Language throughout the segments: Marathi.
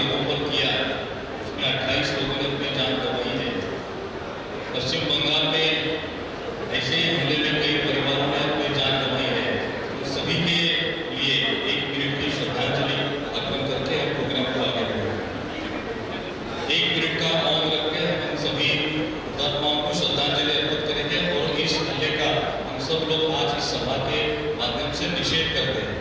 लोगों पर किया, उसमें 28 लोगों ने अपनी जान गंवाई है। पश्चिम बंगाल में ऐसे ही हमले में कई परिवारों ने अपनी जान गंवाई है। तो सभी के लिए 1 मिनट की श्रद्धांजलि अर्पण करके हम प्रोग्राम को आगे बढ़ेंगे। 1 मिनट का मौन रख के हम सभी हुतात्माओं को श्रद्धांजलि अर्पित करेंगे और इस हमले का हम सब लोग आज इस सभा के माध्यम से निषेध करते हैं।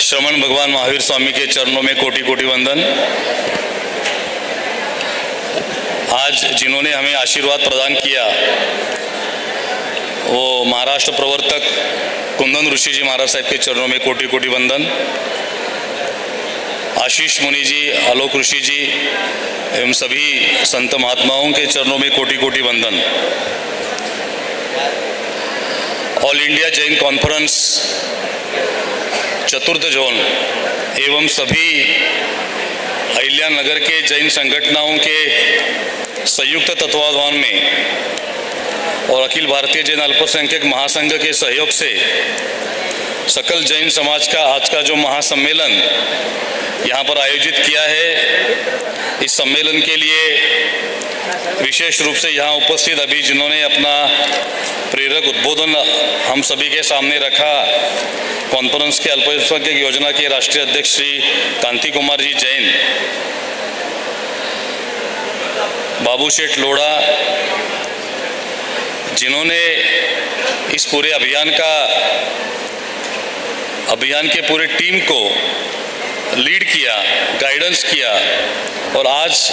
श्रवण भगवान महावीर स्वामी के चरणों में कोटि कोटि वंदन। आज जिन्होंने हमें आशीर्वाद प्रदान किया वो महाराष्ट्र प्रवर्तक कुंदन ऋषि जी महाराज साहब के चरणों में कोटि कोटि वंदन। आशीष मुनि जी, आलोक ऋषि जी एवं सभी संत महात्माओं के चरणों में कोटि कोटि वंदन। ऑल इंडिया जैन कॉन्फ्रेंस चतुर्थ जोन एवं सभी अहिल्या नगर के जैन संगठनों के संयुक्त तत्वावधान में और अखिल भारतीय जैन अल्पसंख्यक महासंघ के सहयोग से सकल जैन समाज का आज का जो महासम्मेलन यहाँ पर आयोजित किया है, इस सम्मेलन के लिए विशेष रूप से यहाँ उपस्थित अभी जिन्होंने अपना प्रेरक उद्बोधन हम सभी के सामने रखा, कॉन्फ्रेंस के अल्पसंख्यक योजना के राष्ट्रीय अध्यक्ष श्री कांति कुमार जी जैन, बाबू शेठ लोढ़ा, जिन्होंने इस पूरे अभियान के पूरे टीम को लीड किया, गाइडेंस किया और आज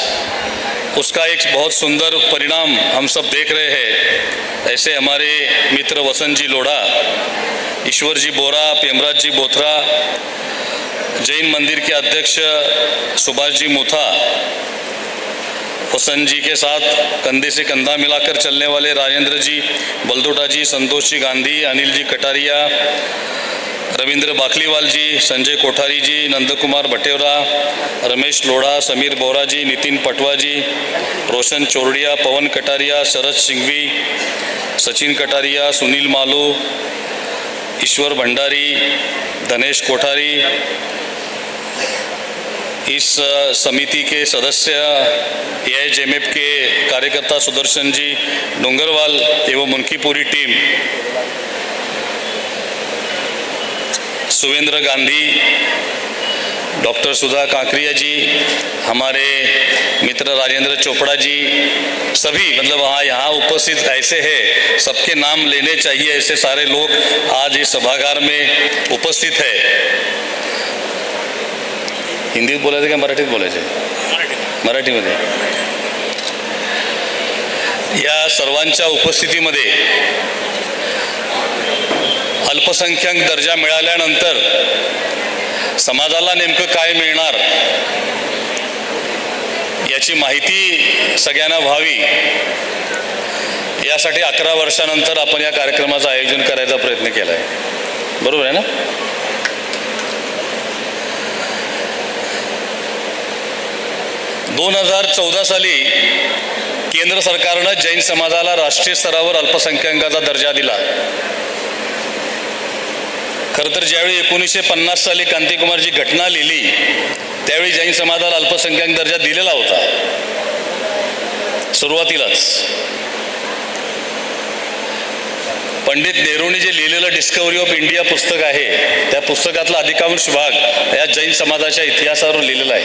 उसका एक बहुत सुंदर परिणाम हम सब देख रहे हैं। ऐसे हमारे मित्र वसंत जी लोढ़ा, ईश्वर जी बोरा, पेमराज जी बोथरा, जैन मंदिर के अध्यक्ष सुभाष जी मुथा, वसंत जी के साथ कंधे से कंधा मिलाकर चलने वाले राजेंद्र जी बलदोटा जी, संतोष जी गांधी, अनिल जी कटारिया, रविंद्र बाखलीवाल जी, संजय कोठारी जी, नंद कुमार भटेवरा, रमेश लोढ़ा, समीर बोरा जी, नितिन पटवा जी, रोशन चोरडिया, पवन कटारिया, शरद सिंघवी, सचिन कटारिया, सुनील मालू, ईश्वर भंडारी, धनेश कोठारी, इस समिति के सदस्य AIJMF के कार्यकर्ता सुदर्शन जी डोंगरवाल एवं उनकी पूरी टीम, सुवेंद्र गांधी, डॉक्टर सुधा काकरिया जी, हमारे मित्र राजेंद्र चोपड़ा जी, सभी मतलब यहाँ उपस्थित ऐसे हैं, सबके नाम लेने चाहिए, ऐसे सारे लोग आज इस सभागार में उपस्थित है। हिंदीत बोलायचं का मराठीत बोलायचं? मराठीमध्ये। या सर्वांच्या उपस्थितीमध्ये अल्पसंख्याक दर्जा मिळाल्यानंतर समाजाला नेमकं काय मिळणार याची माहिती सगळ्यांना व्हावी यासाठी 11 वर्षानंतर आपण या कार्यक्रमाचं आयोजन करायचा प्रयत्न केला आहे। बरोबर आहे ना? 2014 साली केंद्र सरकारनं जैन समाजाला राष्ट्रीय स्तरावर अल्पसंख्याकाचा दर्जा दिला. खरं तर ज्यावेळी 1950 साली क्रांतिकुमारजी घटना लिहिली त्यावेळी जैन समाजाला अल्पसंख्याक दर्जा दिलेला होता सुरुवातीलाच. पंडित नेहरूंनी जे लिहिलेलं डिस्कवरी ऑफ इंडिया पुस्तक आहे त्या पुस्तकातला अधिकांश भाग या जैन समाजाच्या इतिहासावर लिहिलेला आहे.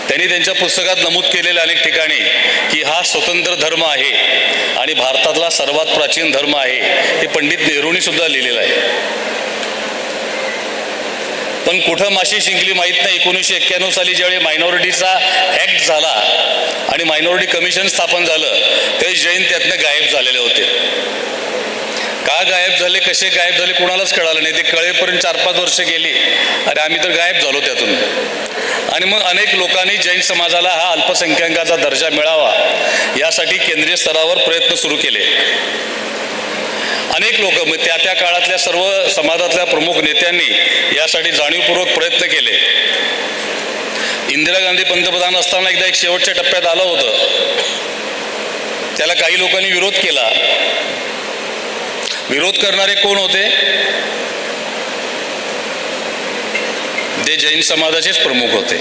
त्यांनी त्यांच्या पुस्तकात नमूद केलेल्या अनेक ठिकाणी की हा स्वतंत्र धर्म आहे आणि भारतातला सर्वात प्राचीन धर्म आहे हे पंडित नेहरूंनी सुद्धा लिहिलेलं आहे. पण कुठं माशी शिंकली माहीत नाही. 1991 साली ज्यावेळी मायनॉरिटीचा ॲक्ट झाला आणि मायनॉरिटी कमिशन स्थापन झालं ते जैन त्यातनं गायब झालेले होते. का गायब झाले, कसे गायब झाले कोणालाच कळालं नाही. ते कळेपर्यंत 4-5 वर्ष गेली. अरे आम्ही तर गायब झालो त्यातून. आणि मग अनेक लोकांनी जैन समाजाला हा अल्पसंख्याकाचा दर्जा मिळावा यासाठी केंद्रीय स्तरावर प्रयत्न सुरू केले. अनेक लोक त्या त्या काळातल्या सर्व समाजातल्या प्रमुख नेत्यांनी यासाठी जाणीवपूर्वक प्रयत्न केले. इंदिरा गांधी पंतप्रधान असताना एकदा एक शेवटच्या टप्प्यात आलं होतं. त्याला काही लोकांनी विरोध केला. विरोध करणारे कोण होते? ते जैन समाजाचेच प्रमुख होते.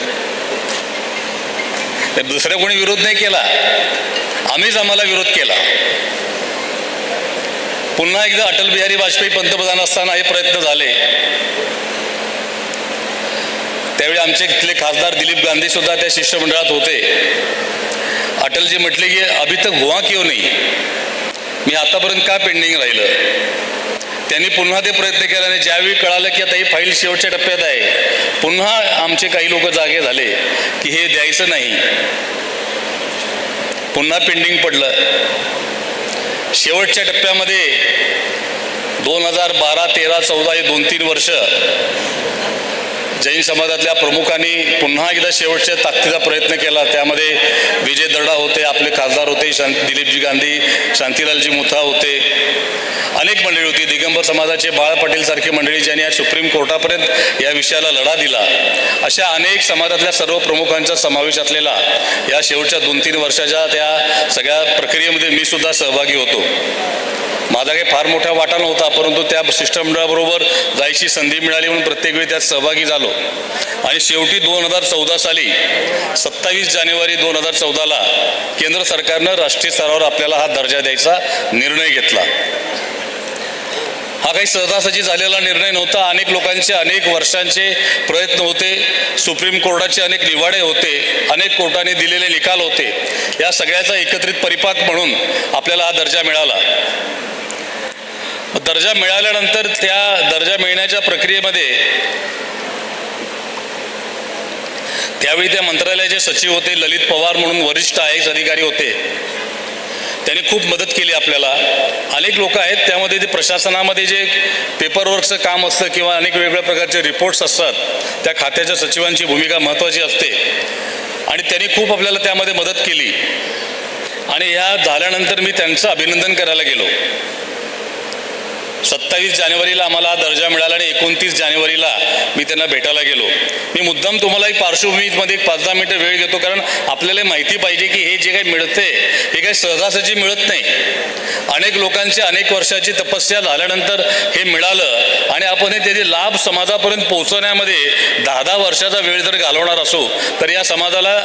दुसऱ्या कोणी विरोध नाही केला, आम्हीच आम्हाला विरोध केला. पुन्हा एकदा अटल बिहारी वाजपेयी पंतप्रधान असताना हे प्रयत्न झाले. त्यावेळी आमचे इथले खासदार दिलीप गांधी सुद्धा त्या शिष्टमंडळात होते. अटलजी म्हटले की अभी तक हुआ क्यों नहीं, मी आतापर्यंत का पेंडिंग राहिलं. त्यांनी पुन्हा ते प्रयत्न केले आणि ज्यावेळी कळालं की आता ही फाईल शेवटच्या टप्प्यात आहे पुन्हा आमचे काही लोक जागे झाले की हे द्यायचं नाही. पुन्हा पेंडिंग पडलं. शेवटच्या टप्प्यामध्ये 2012, 13, 14 हे 2-3 वर्ष जैन समाजातल्या प्रमुखांनी पुन्हा एकदा शेवटच्या ताकदीचा प्रयत्न केला. त्यामध्ये विजय दर्डा होते, आपले खासदार होते, दिलीपजी गांधी, शांतीलालजी मुथा होते, अनेक मंडळी होती. दिगंबर समाजाचे बाळा पाटील सारखी मंडळी ज्यांनी आज सुप्रीम कोर्टापर्यंत या विषयाला लढा दिला. अशा अनेक समाजातल्या सर्व प्रमुखांचा समावेश असलेला या शेवटच्या 2-3 वर्षाच्या त्या सगळ्या प्रक्रियेमध्ये मी सुद्धा सहभागी होतो. माझा काही फार मोठा वाटा नव्हता, परंतु त्या शिष्टमंडळाबरोबर जायची संधी मिळाली म्हणून प्रत्येक वेळी त्यात सहभागी झालो. आणि शेवटी 2014 साली 27 जानेवारी 2014ला केंद्र सरकारनं राष्ट्रीय स्तरावर आपल्याला हा दर्जा द्यायचा निर्णय घेतला. हा काही सहजासहजी झालेला निर्णय नव्हता. अनेक लोकांचे अनेक वर्षांचे प्रयत्न होते. सुप्रीम कोर्टाचे अनेक निवाडे होते, अनेक कोर्टाने दिलेले निकाल होते. या सगळ्याचा एकत्रित परिपाक म्हणून आपल्याला हा दर्जा मिळाला. दर्जा मिळाल्यानंतर त्या दर्जा मिळण्याच्या प्रक्रियेमध्ये त्यावेळी त्या मंत्रालयाचे सचिव होते ललित पवार म्हणून वरिष्ठ IAS अधिकारी होते. त्यांनी खूप मदत केली आपल्याला. अनेक लोक आहेत त्यामध्ये ते प्रशासनामध्ये जे पेपरवर्कचं काम असतं किंवा अनेक वेगवेगळ्या प्रकारचे रिपोर्ट्स असतात त्या खात्याच्या सचिवांची भूमिका महत्त्वाची असते आणि त्यांनी खूप आपल्याला त्यामध्ये मदत केली. आणि ह्या झाल्यानंतर मी त्यांचं अभिनंदन करायला गेलो. 27 जानेवारीला आम्हाला दर्जा मिळाला आणि 29 जानेवारीला मी त्यांना भेटायला गेलो. मी मुद्दाम तुम्हाला एक पार्श्वभूमीमध्ये 5-10 मिनिटं वेळ घेतो, कारण आपल्याला माहिती पाहिजे की हे जे काही मिळते हे काही सहजासहजी मिळत नाही. अनेक लोकांची अनेक वर्षाची तपस्या झाल्यानंतर हे मिळालं आणि आपण हे त्याचे लाभ समाजापर्यंत पोहोचवण्यामध्ये 10-10 वर्षाचा वेळ जर घालवणार असो तर या समाजाला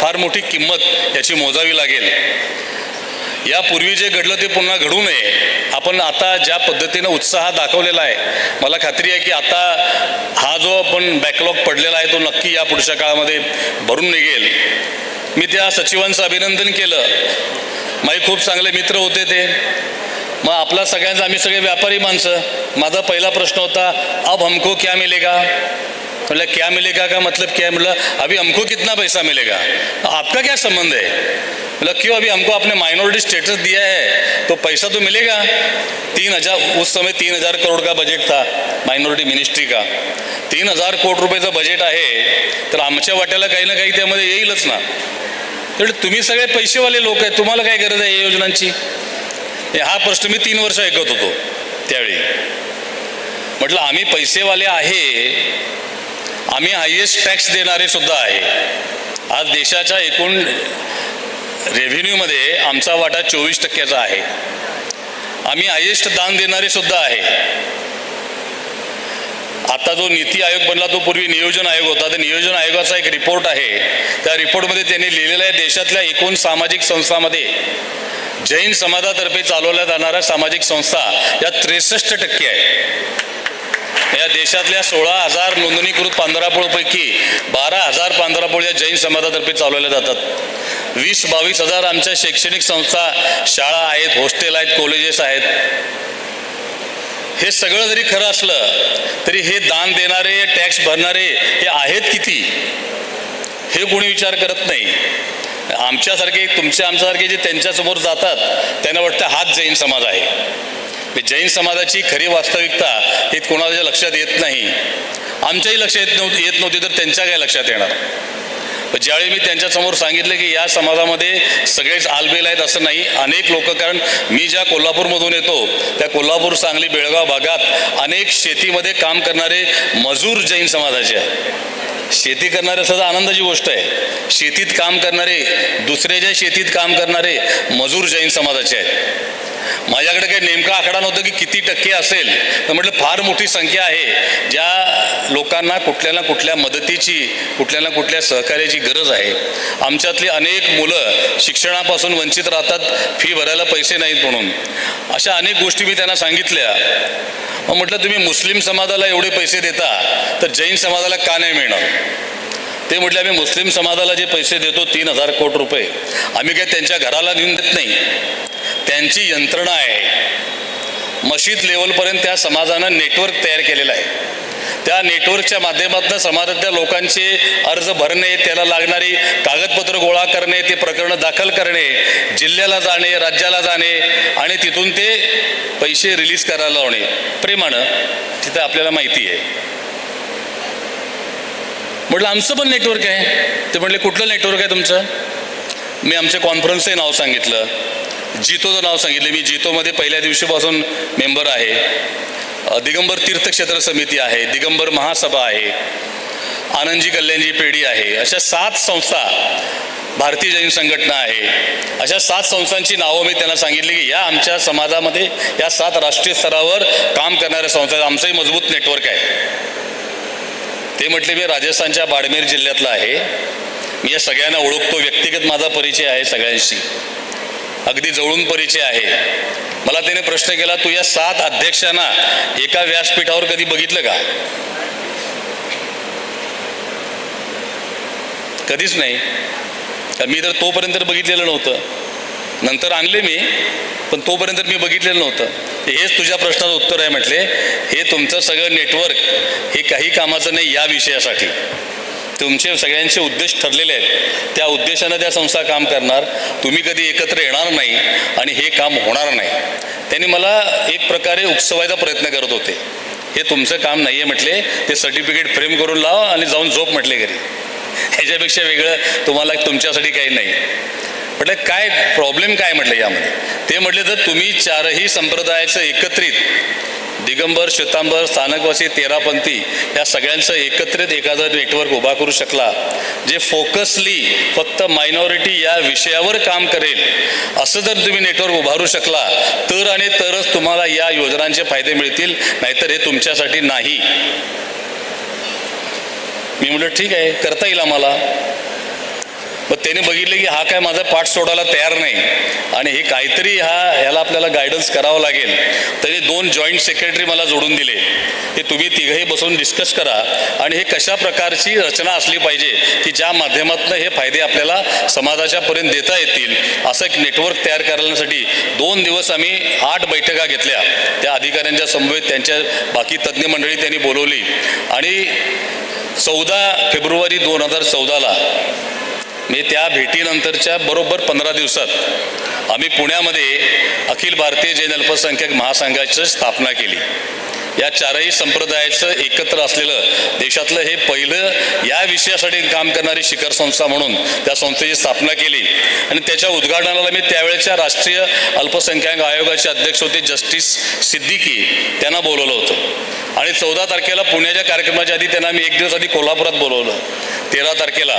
फार मोठी किंमत याची मोजावी लागेल. यापूर्वी जे घडलं ते पुन्हा घडू नये. आपण आता ज्या पद्धतीनं उत्साह दाखवलेला आहे मला खात्री आहे की आता हा जो आपण बॅकलॉग पडलेला आहे तो नक्की या पुढच्या काळामध्ये भरून निघेल. मी त्या सचिवांचं अभिनंदन केलं. माझे खूप चांगले मित्र होते ते. मग आपला सगळ्यांचा, आम्ही सगळे व्यापारी माणसं. माझा पहिला प्रश्न होता अब हमको क्या मिलेगा. मतलब क्या मिलेगा का मतलब क्या है, मतलब अभी हमको कितना पैसा मिलेगा, आपका क्या संबंध है. मतलब क्यों, अभी हमको आपने माइनॉरिटी स्टेटस दिया है तो पैसा तो मिलेगा. 3000 उस समय 3000 करोड़ का बजट था माइनॉरिटी मिनिस्ट्री का. 3000 कोटी रुपयाचं बजेट आहे तर आमच्या वाट्याला काही ना काही त्यामध्ये येईलच ना. तर तुम्ही सगळे पैसेवाले लोक आहेत, तुम्हाला काय गरज आहे या योजनांची. हा प्रश्न मी 3 वर्ष ऐकत होतो त्यावेळी. म्हटलं आम्ही पैसेवाले आहे, आम्ही हायेस्ट टॅक्स देणारे सुद्धा आहे, आज देशाच्या एकूण रेव्हेन्यूमध्ये आमचा वाटा 24% आहे. आम्ही हायेस्ट दान देणारे सुद्धा आहे. आता जो नीती आयोग बनला तो पूर्वी नियोजन आयोग होता. त्या नियोजन आयोगाचा एक रिपोर्ट आहे. त्या रिपोर्टमध्ये त्यांनी लिहिलेलं आहे देशातल्या एकूण सामाजिक संस्थांमध्ये जैन समाजातर्फे चालवल्या जाणाऱ्या सामाजिक संस्था या 63% आहे. या देशातल्या 16,000 नोंदणीकृत पांढरापोळपैकी 12,000 पांढरापोळ या जैन समाजातर्फे चालवल्या जातात. 20-22 हजार आमच्या शैक्षणिक संस्था, शाळा आहेत, हॉस्टेल आहेत, कॉलेजेस आहेत. हे सगळं जरी खरं असलं तरी हे दान देणारे, टॅक्स भरणारे हे आहेत किती हे कोणी विचार करत नाही. आमच्यासारखे, आमच्यासारखे जे त्यांच्यासमोर जातात त्यांना वाटतं हाच जैन समाज आहे. जैन समाजाची खरी वास्तविकता हे कोणाच्या लक्षात येत नाही. आमच्याही लक्षात येत नव्हती तर त्यांच्या काय लक्षात येणार. ज्यावेळी मी त्यांच्यासमोर सांगितलं की या समाजामध्ये सगळेच आलबेल आहेत असं नाही, अनेक लोक, कारण मी ज्या कोल्हापूरमधून येतो त्या कोल्हापूर, सांगली, बेळगाव भागात अनेक शेतीमध्ये काम करणारे मजूर जैन समाजाचे आहेत. शेती करणारे सुद्धा आनंदाची गोष्ट आहे. शेतीत काम करणारे, दुसऱ्याच्या शेतीत काम करणारे मजूर जैन समाजाचे आहेत. माझ्याकडे काही नेमका आकडा नव्हता की किती टक्के असेल, तर म्हटलं फार मोठी संख्या आहे ज्या लोकांना कुठल्या ना कुठल्या मदतीची, कुठल्या ना कुठल्या सहकार्याची गरज आहे. आमच्यातली अनेक मुलं शिक्षणापासून वंचित राहतात, फी भरायला पैसे नाहीत म्हणून. अशा अनेक गोष्टी मी त्यांना सांगितल्या. मग म्हटलं तुम्ही मुस्लिम समाजाला एवढे पैसे देता तर जैन समाजाला का नाही मिळणार. ते म्हटले आम्ही मुस्लिम समाजाला जे पैसे देतो 3,000 कोटी रुपये, आम्ही काय त्यांच्या घराला नेऊन देत नाही. त्यांची यंत्रणा आहे. मशीद लेवलपर्यंत त्या समाजानं नेटवर्क तयार केलेलं आहे. त्या नेटवर्कच्या माध्यमातून समाजातल्या लोकांचे अर्ज भरणे, त्याला लागणारी कागदपत्र गोळा करणे, ते प्रकरणं दाखल करणे, जिल्ह्याला जाणे, राज्याला जाणे आणि तिथून ते पैसे रिलीज करायला लावणे प्रेमानं. तिथं आपल्याला माहिती आहे. म्हटलं आमचं पण नेटवर्क आहे. ते म्हटले कुठलं नेटवर्क आहे तुमचं. मी आमच्या कॉन्फरन्सचं नाव सांगितलं, जितोचं नाव सांगितलं. मी जितोमध्ये पहिल्या दिवशीपासून मेंबर आहे. दिगंबर तीर्थक्षेत्र समिती आहे, दिगंबर महासभा आहे, आनंदजी कल्याणजी पेढी आहे. अशा 7 संस्था, भारतीय जैन संघटना आहे. अशा 7 संस्थांची नावं मी त्यांना सांगितली की या आमच्या समाजामध्ये या 7 राष्ट्रीय स्तरावर काम करणाऱ्या संस्था, आमचंही मजबूत नेटवर्क आहे. ते म्हटले मी राजस्थानच्या बाडमेर जिल्ह्यातला आहे. मी या सगळ्यांना ओळखतो, व्यक्तिगत माझा परिचय आहे सगळ्यांशी, अगदी जवळून परिचय आहे. मला त्याने प्रश्न केला, तू या 7 अध्यक्षांना एका व्यासपीठावर कधी बघितलं का. कधीच नाही. मी तर तोपर्यंत बघितलेलं नव्हतं. नंतर आणले मी, पण तोपर्यंत मी बघितलेलं नव्हतं. हेच तुझ्या प्रश्नाचं उत्तर आहे. म्हटले हे तुमचं सगळं नेटवर्क हे काही कामाचं नाही. या विषयासाठी तुमचे सगळ्यांचे उद्देश ठरलेले आहेत. त्या उद्देशानं त्या संस्था काम करणार. तुम्ही कधी एकत्र येणार नाही आणि हे काम होणार नाही. त्यांनी मला एक प्रकारे उकसवायचा प्रयत्न करत होते. हे तुमचं काम नाही आहे म्हटले. ते सर्टिफिकेट फ्रेम करून लाव आणि जाऊन झोप म्हटले घरी. ह्याच्यापेक्षा वेगळं तुम्हाला तुमच्यासाठी काही नाही. म्हटलं काय प्रॉब्लेम काय म्हटलं यामध्ये. ते म्हटले तर तुम्ही 4ही संप्रदायाचं एकत्रित, दिगंबर, श्वेतांबर, स्थानकवासी, तेरापंथी या सगळ्यांचं एकत्रित एखादं नेटवर्क उभा करू शकला, जे फोकसली फक्त मायनॉरिटी या विषयावर काम करेल, असं जर तुम्ही नेटवर्क उभारू शकला तर आणि तरच तुम्हाला या योजनांचे फायदे मिळतील, नाहीतर हे तुमच्यासाठी नाही. मी म्हटलं ठीक आहे, करता येईल आम्हाला. मग त्याने बघितले की हा काय माझा पाठ सोडायला तयार नाही आणि हे काहीतरी ह्याला आपल्याला गायडन्स करावं लागेल. तरी 2 जॉईंट सेक्रेटरी मला जोडून दिले की तुम्ही तिघंही बसून डिस्कस करा आणि हे कशा प्रकारची रचना असली पाहिजे की ज्या माध्यमातून हे फायदे आपल्याला समाजाच्या पर्यंत देता येतील, असं एक नेटवर्क तयार करण्यासाठी 2 दिवस आम्ही 8 बैठका घेतल्या. त्या अधिकाऱ्यांच्या समवेत त्यांच्या बाकी तज्ज्ञ मंडळी त्यांनी बोलवली आणि 14 फेब्रुवारी 2014ला मी त्या भेटीनंतरच्या बरोबर 15 दिवसात आम्ही पुण्यामध्ये अखिल भारतीय जैन अल्पसंख्याक महासंघाची स्थापना केली. या चारही संप्रदायाचं एकत्र असलेलं देशातलं हे पहिलं या विषयासाठी काम करणारी शिखर संस्था म्हणून त्या संस्थेची स्थापना केली. आणि त्याच्या उद्घाटनाला मी त्यावेळेच्या राष्ट्रीय अल्पसंख्याक आयोगाचे अध्यक्ष होते जस्टिस सिद्दीकी, त्यांना बोलवलं होतं. आणि 14 तारखेला पुण्याच्या कार्यक्रमाच्या आधी त्यांना मी एक दिवस आधी कोल्हापुरात बोलवलं. 13 तारखेला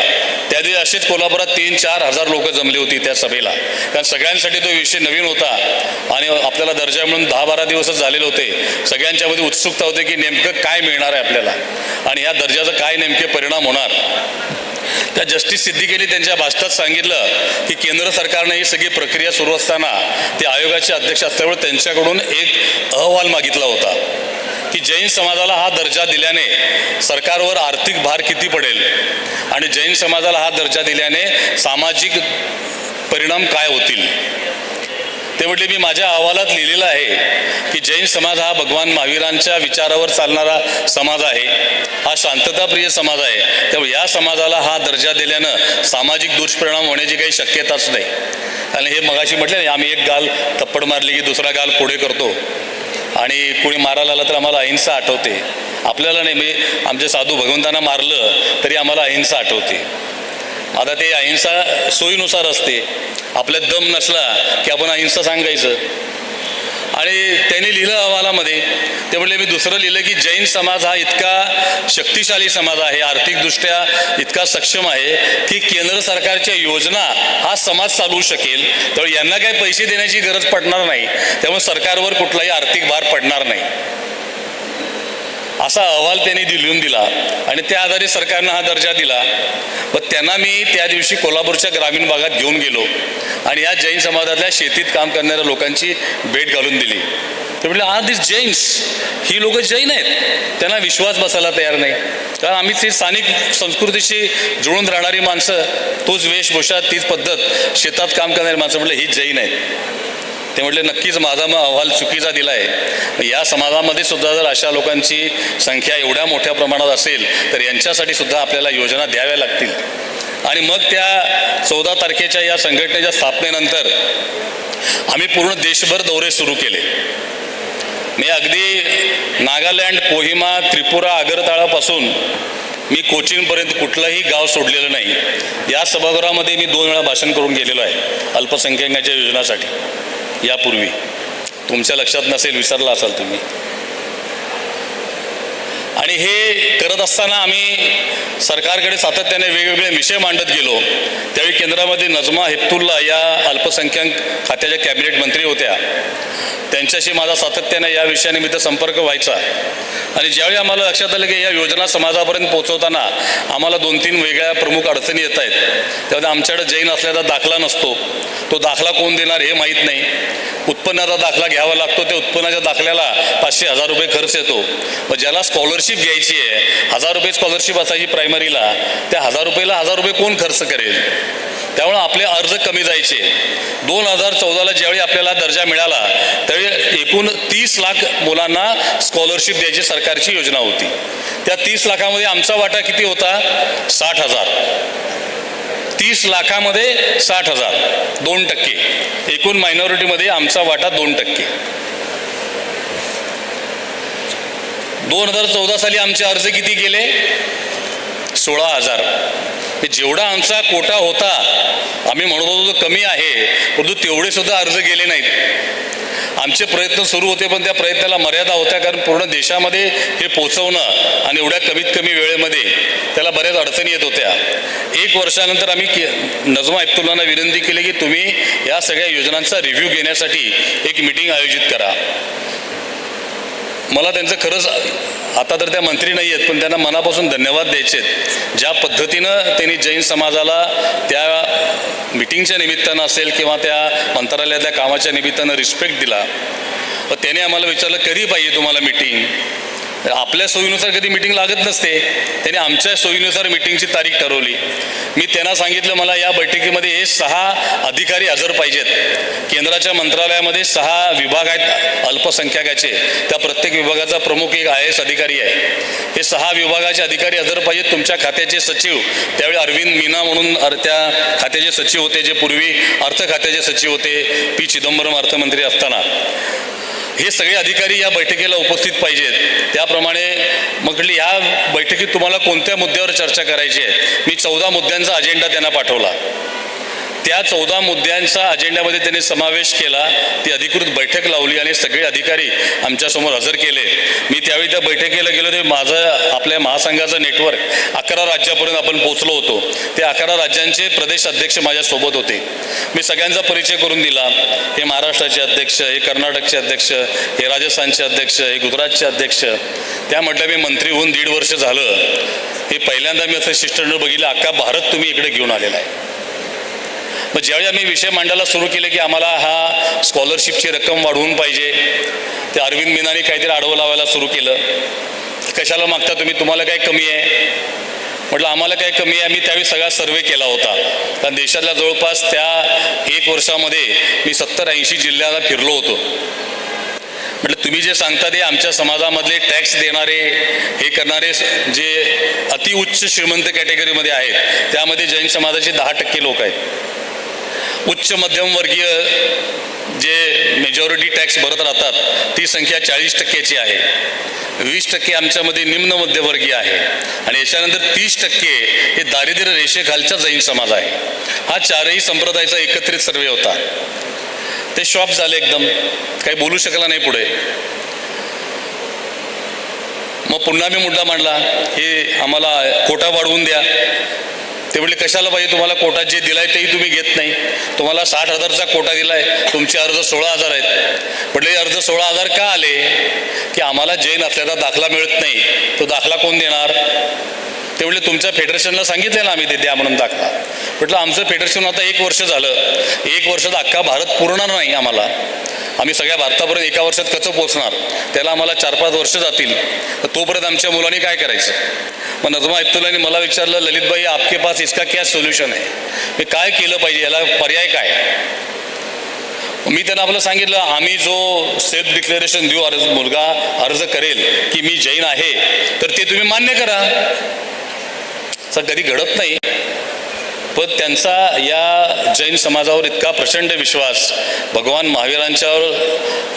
त्या दिवशी असेच कोल्हापुरात 3-4 हजार लोक जमली होती त्या सभेला. कारण सगळ्यांसाठी तो विषय नवीन होता आणि आपल्याला दर्जा म्हणून 10-12 दिवसच झालेले होते. सगळ्यांच्यामध्ये उत्सुकता होती की नेमकं काय मिळणार आहे आपल्याला आणि ह्या दर्जाचा काय नेमके परिणाम होणार. त्या जस्टिस सिद्दीकीने त्यांच्या भाषणात सांगितलं की केंद्र सरकारने ही सगळी प्रक्रिया सुरू असताना ते आयोगाचे अध्यक्ष असल्यामुळे त्यांच्याकडून एक अहवाल मागितला होता की जैन समाजाला हा दर्जा दिल्याने सरकारवर आर्थिक भार किती पडेल आणि जैन समाजाला हा दर्जा दिल्याने सामाजिक परिणाम काय होतील. ते म्हटले मी माझ्या अहवालात लिहिलेलं आहे की जैन समाज हा भगवान महावीरांच्या विचारावर चालणारा समाज आहे, हा शांतताप्रिय समाज आहे. त्यामुळे या समाजाला हा दर्जा दिल्यानं सामाजिक दुष्परिणाम होण्याची काही शक्यताच नाही. आणि हे मगाशी म्हटलं नाही, आम्ही एक गाल थप्पड मारली की दुसरा गाल पुढे करतो आणि कोणी मारायला आलं तर आम्हाला अहिंसा आठवते. आपल्याला नाही, मी आमचे साधू भगवंतांना मारलं तरी आम्हाला अहिंसा आठवते. आता ते अहिंसा सोयीनुसार असते. आपल्यात दम नसला की आपण अहिंसा सांगायचं. आणि त्यांनी लिहिलं अहवालामध्ये, ते म्हटले मी दुसरं लिहिलं की जैन समाज हा इतका शक्तिशाली समाज आहे, आर्थिकदृष्ट्या इतका सक्षम आहे की केंद्र सरकारच्या योजना हा समाज चालवू शकेल. त्यामुळे यांना काही पैसे देण्याची गरज पडणार नाही, त्यामुळे सरकारवर कुठलाही आर्थिक भार पडणार नाही, असा अहवाल त्यांनी लिहून दिला. आणि त्या आधारे सरकारनं हा दर्जा दिला. पण त्यांना मी त्या दिवशी कोल्हापूरच्या ग्रामीण भागात घेऊन गेलो आणि या जैन समाजातल्या शेतीत काम करणाऱ्या लोकांची भेट घालून दिली. ते म्हटले आज दिस जैन्स, ही लोक जैन आहेत, त्यांना विश्वास बसायला तयार नाही. कारण आम्ही ती स्थानिक संस्कृतीशी जुळून राहणारी माणसं, तोच वेशभूषा, तीच पद्धत, शेतात काम करणारी माणसं, म्हटलं ही जैन आहेत. ते म्हटले नक्कीच माझा मग अहवाल चुकीचा दिला आहे. या समाजामध्ये सुद्धा जर अशा लोकांची संख्या एवढ्या मोठ्या प्रमाणात असेल तर यांच्यासाठी सुद्धा आपल्याला योजना द्याव्या लागतील. आणि मग त्या 14 तारखेच्या या संघटनेच्या स्थापनेनंतर आम्ही पूर्ण देशभर दौरे सुरू केले. मी अगदी नागालँड, कोहिमा, त्रिपुरा, आगरताळापासून मी कोचीनपर्यंत कुठलंही गाव सोडलेलं नाही. या सभागृहामध्ये मी 2 वेळा भाषण करून गेलेलो आहे अल्पसंख्याकांच्या योजनासाठी. यापूर्वी तुमच्या लक्षात नसेल, विसरला असाल तुम्ही. आणि हे करत असताना आम्ही सरकारकडे सातत्याने वेगवेगळे विषय मांडत गेलो. त्यावेळी केंद्रामध्ये नजमा हेपतुल्ला या अल्पसंख्याक खात्याच्या कॅबिनेट मंत्री होत्या. त्यांच्याशी माझा सातत्याने या विषयानिमित्त संपर्क व्हायचा. आणि ज्यावेळी आम्हाला लक्षात आलं की या योजना समाजापर्यंत पोहोचवताना आम्हाला 2-3 वेगळ्या प्रमुख अडचणी येत आहेत. त्यामध्ये आमच्याकडे जैन असल्याचा दाखला नसतो, तो दाखला कोण देणार हे माहीत नाही. उत्पन्नाचा दाखला घ्यावा लागतो, त्या उत्पन्नाच्या दाखल्याला 500-1000 रुपये खर्च येतो. मग ज्याला स्कॉलरशिप घ्यायची आहे, 1000 रुपये स्कॉलरशिप असायची प्रायमरीला, त्या 1000 रुपयेला 1000 रुपये कोण खर्च करेल. त्यामुळे आपले अर्ज कमी जायचे. 2014ला ज्यावेळी आपल्याला दर्जा मिळाला त्यावेळी एकूण 30 लाख मुलांना स्कॉलरशिप द्यायची सरकारची योजना होती. त्या 30 लाखामध्ये आमचा वाटा किती होता? 60,000. 30 लाखामध्ये 60,000, 2%. एकूण मायनॉरिटीमध्ये आमचा वाटा 2%. 2014 साली आमचे अर्ज किती गेले? 16,000. जेवढा आमचा कोटा होता, आम्ही म्हणत होतो तो कमी आहे, परंतु तेवढे सुद्धा अर्ज गेले नाहीत. आमचे प्रयत्न सुरू होते, पण त्या प्रयत्नाला मर्यादा होत्या. कारण पूर्ण देशामध्ये हे पोचवणं आणि एवढ्या कमीत कमी वेळेमध्ये त्याला बऱ्याच अडचणी येत होत्या. 1 वर्षानंतर आम्ही नजमा हेपतुल्लांना विनंती केली की तुम्ही या सगळ्या योजनांचा रिव्ह्यू घेण्यासाठी एक मीटिंग आयोजित करा. मला त्यांचं खरंच, आता तर त्या मंत्री नाही आहेत, पण त्यांना मनापासून धन्यवाद द्यायचे आहेत. ज्या पद्धतीनं त्यांनी जैन समाजाला त्या मिटिंगच्या निमित्तानं असेल किंवा त्या मंत्रालयातल्या कामाच्या निमित्तानं रिस्पेक्ट दिला. पण त्याने आम्हाला विचारलं कधी पाहिजे तुम्हाला मिटिंग. आपल्या सोयीनुसार कधी मीटिंग लागत नसते, त्यांनी आमच्या सोयीनुसार मीटिंगची तारीख ठरवली. मी त्यांना सांगितलं मला या बैठकीमध्ये हे 6 अधिकारी हजर पाहिजेत. केंद्राच्या मंत्रालयामध्ये 6 विभाग आहेत अल्पसंख्याकाचे, त्या प्रत्येक विभागाचा प्रमुख एक IAS अधिकारी आहे. हे 6 विभागाचे अधिकारी हजर पाहिजेत. तुमच्या खात्याचे सचिव त्यावेळी अरविंद मीना म्हणून त्या खात्याचे सचिव होते, जे पूर्वी अर्थ खात्याचे सचिव होते पी चिदंबरम अर्थमंत्री असताना. हे सगळे अधिकारी या बैठकीला उपस्थित पाहिजेत. त्याप्रमाणे म्हटलं या बैठकीत तुम्हाला कोणत्या मुद्द्यावर चर्चा करायची आहे. मी 14 मुद्द्यांचा अजेंडा त्यांना पाठवला. त्या 14 मुद्द्यांचा अजेंड्यामध्ये त्यांनी समावेश केला. ती अधिकृत बैठक लावली आणि सगळे अधिकारी आमच्यासमोर हजर केले. मी त्यावेळी त्या बैठकीला गेलो ते माझं आपल्या महासंघाचं नेटवर्क 11 राज्यापर्यंत आपण पोहोचलो होतो. ते 11 राज्यांचे प्रदेश अध्यक्ष माझ्यासोबत होते. मी सगळ्यांचा परिचय करून दिला. हे महाराष्ट्राचे अध्यक्ष, हे कर्नाटकचे अध्यक्ष, हे राजस्थानचे अध्यक्ष, हे गुजरातचे अध्यक्ष. त्या म्हटलं मी मंत्री होऊन 1.5 वर्ष झालं, हे पहिल्यांदा मी असं शिष्टमंडळ बघितलं. अख्खा भारत तुम्ही इकडे घेऊन आलेला आहे. मग ज्यावेळी आम्ही विषय मांडायला सुरू केले की आम्हाला हा स्कॉलरशिपची रक्कम वाढवून पाहिजे, ते अरविंद मीनाने काहीतरी आडवं लावायला सुरू केलं. कशाला मागता तुम्ही, तुम्हाला काय कमी आहे. म्हटलं आम्हाला काय कमी आहे. मी त्यावेळी सगळा सर्वे केला होता, कारण देशातल्या जवळपास त्या 1 वर्षामध्ये मी 70-80 जिल्ह्याला फिरलो होतो. म्हटलं तुम्ही जे सांगता ते आमच्या समाजामधले टॅक्स देणारे हे करणारे जे अतिउच्च श्रीमंत कॅटेगरीमध्ये आहेत, त्यामध्ये जैन समाजाचे 10% लोक आहेत. उच्च मध्यमवर्गीय जे मेजॉरिटी टॅक्स भरत राहतात ती संख्या 40%ची आहे. 20% आमच्यामध्ये निम्न मध्यमवर्गीय आहे आणि याच्यानंतर 30% हे दारिद्र्य रेषेखालचा जैन समाज आहे. हा 4ही संप्रदायाचा एकत्रित सर्वे होता. ते शॉक झाले एकदम, काही बोलू शकला नाही पुढे. मग पुन्हा मी मुद्दा मांडला, हे आम्हाला कोटा वाढवून द्या. ते म्हणले कशाला पाहिजे तुम्हाला कोटा, जे दिलाय तेही तुम्ही घेत नाही. तुम्हाला 60,000चा कोटा दिलाय, तुमचे अर्ज 16,000 आहेत. म्हटले अर्ज 16,000 का आले, की आम्हाला जैन असल्याचा दाखला मिळत नाही. तो दाखला कोण देणार. ते म्हणले तुमच्या फेडरेशनला सांगितलं ना आम्ही ते द्या म्हणून दाखला. म्हटलं आमचं फेडरेशन आता 1 वर्ष झालं, 1 वर्षात अख्खा भारत पुरणार नाही आम्हाला. आम्ही सगळ्या भारतापर्यंत 1 वर्षात कसं पोहोचणार, त्याला आम्हाला 4-5 वर्ष जातील. तर तोपर्यंत आमच्या मुलांनी काय करायचं. मग नजमा हेपतुल्लाने मला विचारलं, ललितभाई आपके पास इसका क्या सोल्युशन आहे, मी काय केलं पाहिजे, याला पर्याय काय. मी त्यांना आपलं सांगितलं आम्ही जो सेल्फ डिक्लेरेशन देऊ, मुलगा अर्ज करेल की मी जैन आहे, तर ते तुम्ही मान्य करा. असं कधी घडत नाही, पण त्यांचा या जैन समाजावर इतका प्रचंड विश्वास, भगवान महावीरांच्यावर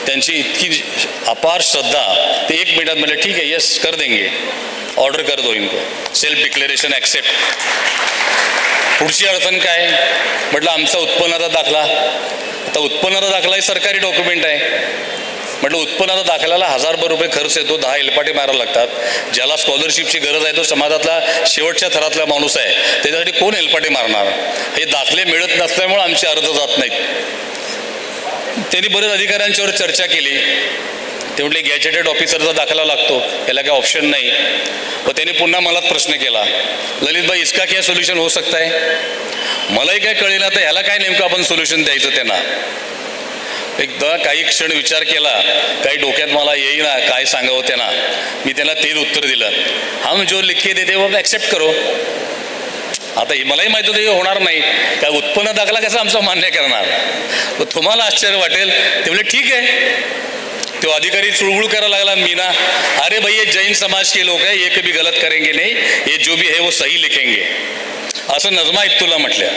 त्यांची इतकी अपार श्रद्धा, ते 1 मिनिटात म्हटलं ठीक आहे यस कर देंगे, ऑर्डर कर दो इनको, सेल्फ डिक्लेरेशन ॲक्सेप्ट. पुढची अडचण काय. म्हटलं आमचा उत्पन्नाचा दाखला. आता उत्पन्नाचा दाखला हे सरकारी डॉक्युमेंट आहे. म्हटलं उत्पन्नाचा दाखल्याला 1000 रुपये खर्च येतो, 10 हेलपाटे मारायला लागतात. ज्याला स्कॉलरशिपची गरज आहे तो समाजातला शेवटच्या थरातला माणूस आहे, त्याच्यासाठी कोण हेलपाटे मारणार. हे दाखले मिळत नसल्यामुळे आमचे अर्ज जात नाहीत. त्यांनी बरेच अधिकाऱ्यांच्यावर चर्चा केली. ते म्हटले गॅजेटेड ऑफिसरचा दाखला लागतो, याला काही ऑप्शन नाही. व त्यांनी पुन्हा मलाच प्रश्न केला, ललितभाई इसका क्या सोल्युशन हो सकता है. मलाही काय कळेना तर ह्याला काय नेमकं आपण सोल्युशन द्यायचं त्यांना. एकदा काही क्षण विचार केला, काही डोक्यात मला येईना काय सांगावं त्यांना. मी त्यांना तेच उत्तर दिलं, हम जो लिख के देते वो ॲक्सेप्ट करो. आता मलाही माहिती होतं हे होणार नाही, काय उत्पन्न दाखला कसं आमचं मान्य करणार. तुम्हाला आश्चर्य वाटेल. ते म्हणजे ठीक आहे. तो अधिकारी चुळबुळ करायला लागला मीना, अरे भाई ये जैन समाज के लोग है, ये कभी गलत करेंगे नहीं, ये जो भी है वो सही लिखेंगे. असं नजमा हेपतुल्ला म्हटल्या.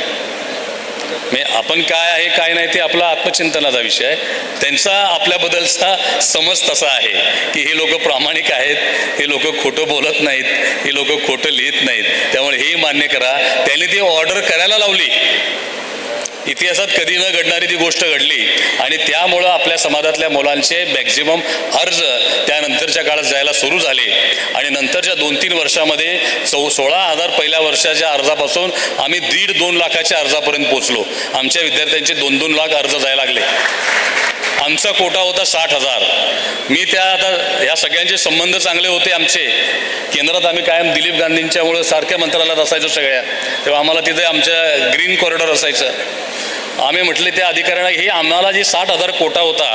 आपण काय आहे काय नाही ते आपला आत्मचिंतनाचा विषय आहे. त्यांचा आपल्याबद्दलचा समज तसा आहे की हे लोक प्रामाणिक आहेत, हे लोक खोटं बोलत नाहीत, हे लोक खोटं लिहित नाहीत. त्यामुळे हेही मान्य करा. त्यांनी ती ऑर्डर करायला लावली. इतिहासात कधी न घडणारी ती गोष्ट घडली आणि त्यामुळं आपल्या समाजातल्या मुलांचे मॅक्झिमम अर्ज त्यानंतरच्या काळात जायला सुरू झाले आणि नंतरच्या 2-3 वर्षामध्ये 16,000 पहिल्या वर्षाच्या अर्जापासून आम्ही 1.5-2 लाखाच्या अर्जापर्यंत पोहोचलो. आमच्या विद्यार्थ्यांचे 2-2 लाख अर्ज जायला लागले. आमचा कोटा होता 60,000. मी त्या आता या सगळ्यांचे संबंध चांगले होते आमचे. केंद्रात आम्ही कायम दिलीप गांधींच्यामुळं सारख्या मंत्रालयात असायचो सगळ्या, तेव्हा आम्हाला तिथे आमच्या ग्रीन कॉरिडॉर असायचं. आम्ही म्हटले त्या अधिकाऱ्यांना, हे आम्हाला जे 60,000 कोटा होता,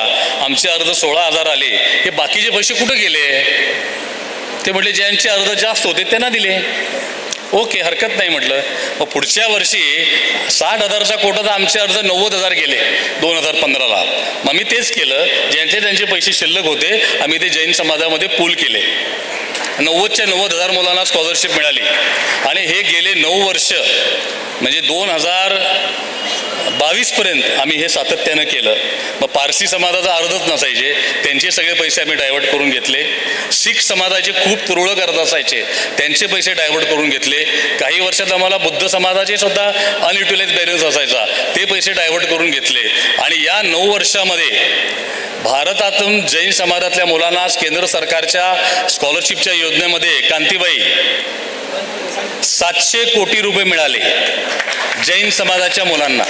आमचे अर्ज 16,000 आले, हे बाकीचे पैसे कुठे गेले. ते म्हटले ज्यांचे अर्ज जास्त होते त्यांना दिले. ओके, हरकत नाही म्हटलं. मग पुढच्या वर्षी 60,000च्या कोटात आमचे अर्ज 90,000 गेले 2015ला. मग मी तेच केलं, ज्यांचे पैसे शिल्लक होते आम्ही ते जैन समाजामध्ये पूल केले. 90च्या 90,000 मुलांना स्कॉलरशिप मिळाली. आणि हे गेले 9 वर्ष म्हणजे 2022पर्यंत आम्ही हे सातत्यानं केलं. मग पारसी समाजाचा अर्धच नसायचे, त्यांचे सगळे पैसे आम्ही डायव्हर्ट करून घेतले. शीख समाजाचे खूप तुरळक अर्ज असायचे, त्यांचे पैसे डायव्हर्ट करून घेतले. काही वर्षात आम्हाला बुद्ध समाजाचे सुद्धा अनयुटिलाइज बॅलन्स असायचा, ते पैसे डायव्हर्ट करून घेतले. आणि या 9 वर्षामध्ये भारतातून जैन समाजातल्या मुलांना केंद्र सरकारच्या स्कॉलरशिपच्या योजनेमध्ये कांतीबाई 700 कोटी रुपये मिळाले. जैन समाजाच्या मुलांना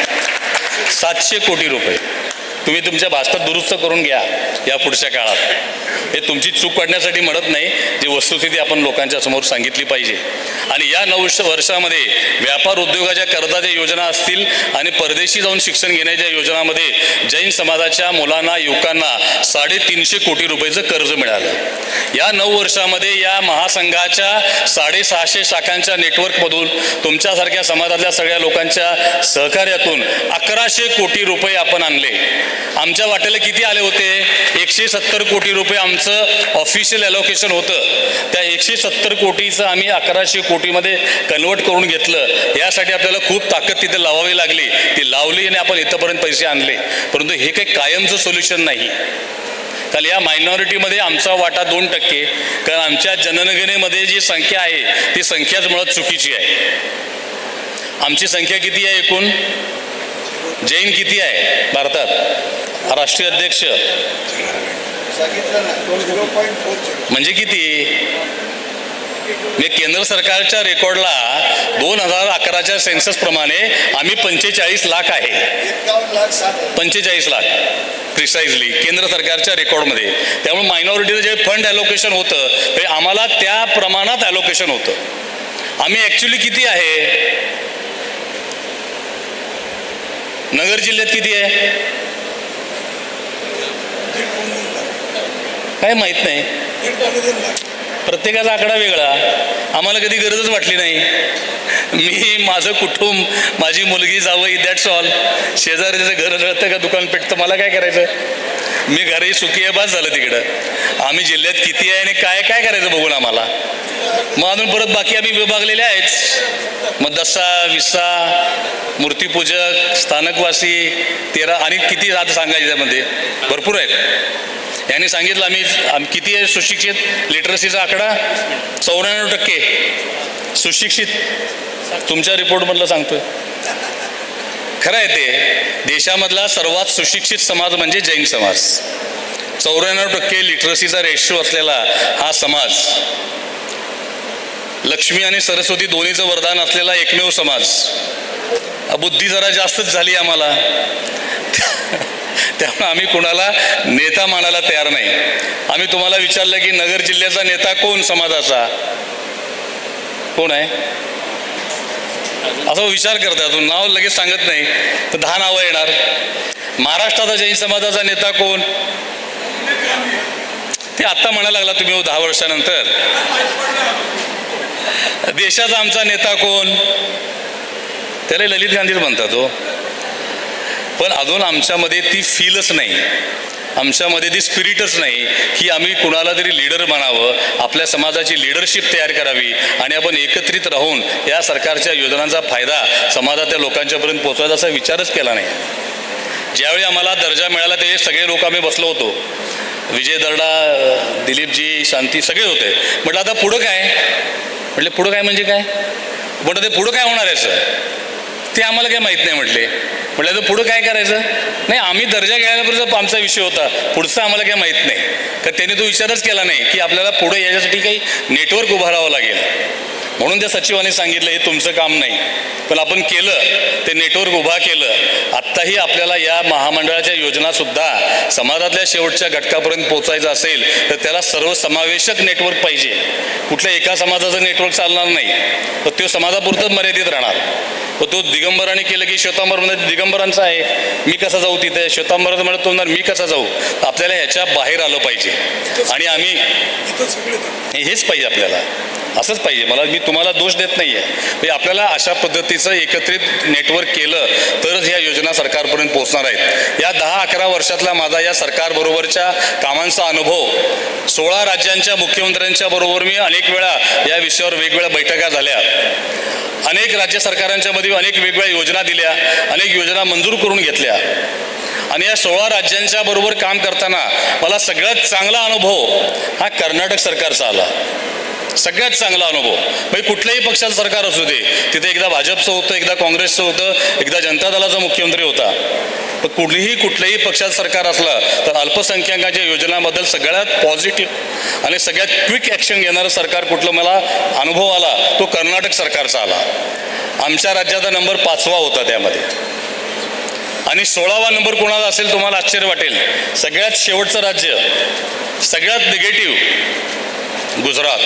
700 कोटी रुपये. तुम्ही तुमच्या भाषणात दुरुस्त करून घ्या या पुढच्या काळात. हे तुमची चूक काढण्यासाठी म्हणत नाही, जी वस्तुस्थिती आपण लोकांच्या समोर सांगितली पाहिजे. आणि या 9 वर्षामध्ये व्यापार उद्योगाच्या कर्जाच्या योजना असतील आणि परदेशी जाऊन शिक्षण घेण्याच्या योजनामध्ये जैन समाजाच्या मुलांना युवकांना 350 कोटी रुपयेचं कर्ज मिळालं. या 9 वर्षामध्ये या महासंघाच्या 650 शाखांच्या नेटवर्कमधून तुमच्यासारख्या समाजातल्या सगळ्या लोकांच्या सहकार्यातून 1100 कोटी रुपये आपण आणले. आमच्या वाट्याला किती आले होते? 170 कोटी रुपये आमचं ऑफिशियल ॲलोकेशन होतं. त्या 170 कोटीचं आम्ही 1100 कोटीमध्ये कन्वर्ट करून घेतलं. यासाठी आपल्याला खूप ताकद तिथे लावावी लागली, ती लावली आणि आपण इथंपर्यंत पैसे आणले. परंतु हे काही कायमचं सोल्युशन नाही. कारण या मायनॉरिटीमध्ये आमचा वाटा 2%. कारण आमच्या जनगणनेमध्ये जी संख्या आहे ती संख्याच मुळात चुकीची आहे. आमची संख्या किती आहे एकूण? जैन किती आहे भारतात? राष्ट्रीय अध्यक्ष म्हणजे किती? मी केंद्र सरकारच्या रेकॉर्डला 2011च्या सेन्सस प्रमाणे आम्ही 45 लाख आहे. 45 लाख प्रिसाइजली केंद्र सरकारच्या रेकॉर्डमध्ये. त्यामुळे मायनॉरिटीचं जे फंड ॲलोकेशन होतं ते आम्हाला त्या प्रमाणात ॲलोकेशन होतं. आम्ही ॲक्च्युली किती आहे? नगर जिल्ह्यात किती आहे काय माहीत नाही. प्रत्येकाचा आकडा वेगळा. आम्हाला कधी गरजच वाटली नाही. मी, माझं कुटुंब, माझी मुलगी, जावई, दॅट्स ऑल. शेजाऱ्याचं घर राहतं का दुकान पेटतं, मला काय करायचं? मी घरही सुखी आहे, बस झालं तिकडं. आम्ही जिल्ह्यात किती आहे आणि काय काय करायचं बघून आम्हाला. मग अजून परत बाकी आम्ही विभागलेले आहेच. मग दसा, विसा, मूर्तीपूजक, स्थानकवासी 13 आणि किती आता सांगायचं त्यामध्ये भरपूर आहेत. यांनी सांगितलं आम्ही किती आहे सुशिक्षित. लिटरसीचा आकडा 94% सुशिक्षित. तुमच्या रिपोर्टमधलं सांगतोय. खरं आहे ते. देशामधला सर्वात सुशिक्षित समाज म्हणजे जैन समाज. 94% लिटरसीचा रेशो असलेला हा समाज. लक्ष्मी आणि सरस्वती दोन्हीचं वरदान असलेला एकमेव समाज. बुद्धी जरा जास्तच झाली आम्हाला, त्यामुळे आम्ही कुणाला नेता मानायला तयार नाही. आम्ही तुम्हाला विचारलं की नगर जिल्ह्याचा नेता कोण समाजाचा? कोण आहे? असा विचार करता. अजून नाव लगेच सांगत नाही तर 10 नावं येणार. महाराष्ट्राचा जैन समाजाचा नेता कोण? ते आत्ता म्हणायला लागला तुम्ही 10 वर्षानंतर. देशाचा आमचा नेता कोण? त्याला ललित गांधीच म्हणतात हो. पण अजून आमच्यामध्ये ती फीलच नाही, आमच्यामध्ये ती स्पिरिटच नाही की आम्ही कुणाला तरी लीडर बनावं, आपल्या समाजाची लीडरशिप तयार करावी आणि आपण एकत्रित राहून या सरकारच्या योजनांचा फायदा समाजातल्या लोकांच्यापर्यंत पोहोचवायचा असा विचारच केला नाही. ज्यावेळी आम्हाला दर्जा मिळाला ते सगळे लोक आम्ही बसलो होतो. विजय दर्डा, दिलीपजी, शांती सगळे होते. म्हटलं आता पुढं काय? म्हटले पुढं काय म्हणजे काय? म्हटलं ते पुढं काय होणार आहे सर? ते आम्हाला काही माहीत नाही म्हटले. म्हटलं तर पुढं काय करायचं? नाही, आम्ही दर्जा घ्यायपर्यंत आमचा विषय होता, पुढचं आम्हाला काही माहीत नाही. तर त्यांनी तो विचारच केला नाही की आपल्याला पुढे याच्यासाठी काही नेटवर्क उभारावं लागेल. म्हणून त्या सचिवांनी सांगितलं हे तुमचं काम नाही, पण आपण केलं, ते नेटवर्क उभा केलं. आत्ताही आपल्याला या महामंडळाच्या योजनासुद्धा समाजातल्या शेवटच्या घटकापर्यंत पोचायचं असेल तर त्याला सर्वसमावेशक नेटवर्क पाहिजे. कुठल्या एका समाजाचं नेटवर्क चालणार नाही, तर तो समाजापुरतंच मर्यादित राहणार. तो दिगंबराने केलं की श्वेतांबर म्हणजे दिगंबरांचं आहे, मी कसा जाऊ तिथे, श्वेतांबर म्हणत तो म्हणणार मी कसा जाऊ. आपल्याला ह्याच्या बाहेर आलं पाहिजे आणि आम्ही हेच पाहिजे, आपल्याला असंच पाहिजे. मी तुम्हाला दोष देत नाही आहे, म्हणजे आपल्याला अशा पद्धतीचं एकत्रित नेटवर्क केलं तरच ह्या योजना सरकारपर्यंत पोहोचणार आहेत. या 10-11 वर्षातला माझा या सरकारबरोबरच्या कामांचा अनुभव, 16 राज्यांच्या मुख्यमंत्र्यांच्या बरोबर मी अनेक वेळा या विषयावर वेगवेगळ्या बैठका झाल्या, अनेक राज्य सरकारांच्या मध्ये अनेक वेगवेगळ्या योजना दिल्या, अनेक योजना मंजूर करून घेतल्या आणि या 16 राज्यांच्या बरोबर काम करताना मला सगळ्यात चांगला अनुभव हा कर्नाटक सरकारचा आला. सगळ्यात चांगला अनुभव म्हणजे कुठल्याही पक्षाचं सरकार असू दे, तिथे एकदा भाजपचं होतं, एकदा काँग्रेसचं होतं, एकदा जनता दलाचा मुख्यमंत्री होता, पण कुठल्याही पक्षाचं सरकार असलं तर अल्पसंख्याकांच्या योजनांबद्दल सगळ्यात पॉझिटिव्ह आणि सगळ्यात क्विक ॲक्शन घेणारं सरकार कुठलं मला अनुभव आला तो कर्नाटक सरकारचा आला. आमच्या राज्याचा नंबर 5वा होता त्यामध्ये आणि 16वा नंबर कोणाला असेल तुम्हाला आश्चर्य वाटेल. सगळ्यात शेवटचं राज्य, सगळ्यात निगेटिव्ह गुजरात.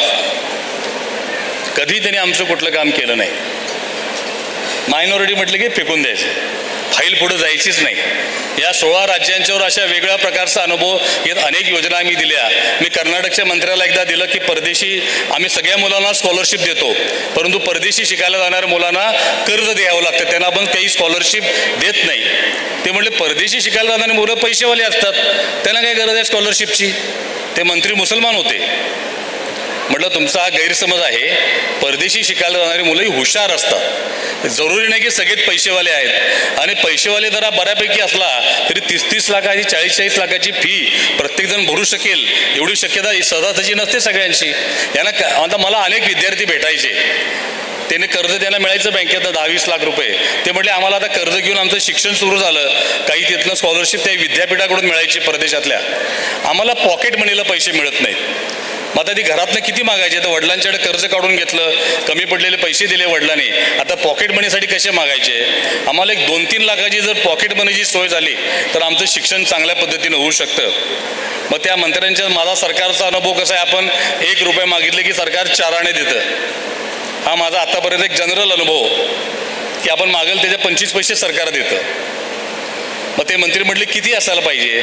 कधी त्यांनी आमचं कुठलं काम केलं नाही. मायनॉरिटी म्हटलं की फेकून द्यायचं, फाईल पुढे जायचीच नाही. या 16 राज्यांच्यावर अशा वेगळ्या प्रकारचा अनुभव घेत अनेक योजना आम्ही दिल्या. मी कर्नाटकच्या मंत्र्याला एकदा दिलं की परदेशी आम्ही सगळ्या मुलांना स्कॉलरशिप देतो, परंतु परदेशी शिकायला जाणाऱ्या मुलांना कर्ज द्यावं लागतं, त्यांना आपण काही स्कॉलरशिप देत नाही. ते म्हटले परदेशी शिकायला जाणारी मुलं पैसेवाले असतात, त्यांना काय गरज आहे स्कॉलरशिपची. ते मंत्री मुसलमान होते. म्हटलं तुमचा हा गैरसमज आहे, परदेशी शिकायला जाणारी मुलंही हुशार असतात, जरुरी नाही की सगळेच पैसेवाले आहेत. आणि पैसेवाले जरा बऱ्यापैकी असला तरी 30-30 लाखाची 40-40 लाखाची फी प्रत्येकजण भरू शकेल एवढी शक्यता सहजासहजी नसते सगळ्यांची. यांना आता मला अनेक विद्यार्थी भेटायचे, त्याने कर्ज त्यांना मिळायचं बँकेतनं 10-20 लाख रुपये. ते म्हटले आम्हाला आता कर्ज घेऊन आमचं शिक्षण सुरू झालं, काही तिथलं स्कॉलरशिप त्या विद्यापीठाकडून मिळायची परदेशातल्या, आम्हाला पॉकेट मनीला पैसे मिळत नाहीत. मग आता ती घरातनं किती मागायचे, तर वडिलांच्याकडे कर्ज काढून घेतलं, कमी पडलेले पैसे दिले वडिलांनी, आता पॉकेट मनीसाठी कसे मागायचे. आम्हाला एक 2-3 लाखाची जर पॉकेट मनीची सोय झाली तर आमचं शिक्षण चांगल्या पद्धतीनं होऊ शकतं. मग त्या मंत्र्यांच्या माझा सरकारचा अनुभव कसा आहे, आपण 1 रुपये मागितले की सरकार 4 आणे देतं. हा माझा आतापर्यंत एक जनरल अनुभव की आपण मागेल त्याच्या 25 पैसे सरकार देतं. मग ते मंत्री म्हटले किती असायला पाहिजे,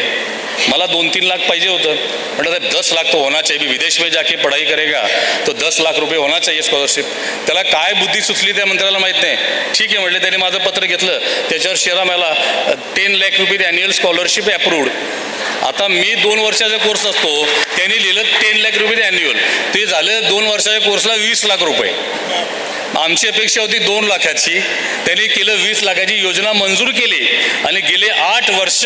मला 2-3 लाख पाहिजे होतं. म्हटलं 10 लाख तो होना चाहिए, विदेश में जाके पढ़ाई करेगा तो 10 लाख रुपये होना चाहिए स्कॉलरशिप. त्याला काय बुद्धी सुचली त्या मंत्र्याला माहीत नाही. ठीक आहे म्हटलं, त्याने माझं पत्र घेतलं, त्याच्यावर शेरा मला 10 लाख रुपये ॲन्युअल स्कॉलरशिप अप्रूव्ड. आता मी 2 वर्षाचा कोर्स असतो, त्यांनी लिहिलं 10 लाख रुपये ॲन्युअल, ते झालं 2 वर्षाच्या कोर्सला 20 लाख रुपये. आमची अपेक्षा होती 2 लाखाची, त्यांनी केलं 20 लाखाची योजना मंजूर केली आणि गेले 8 वर्ष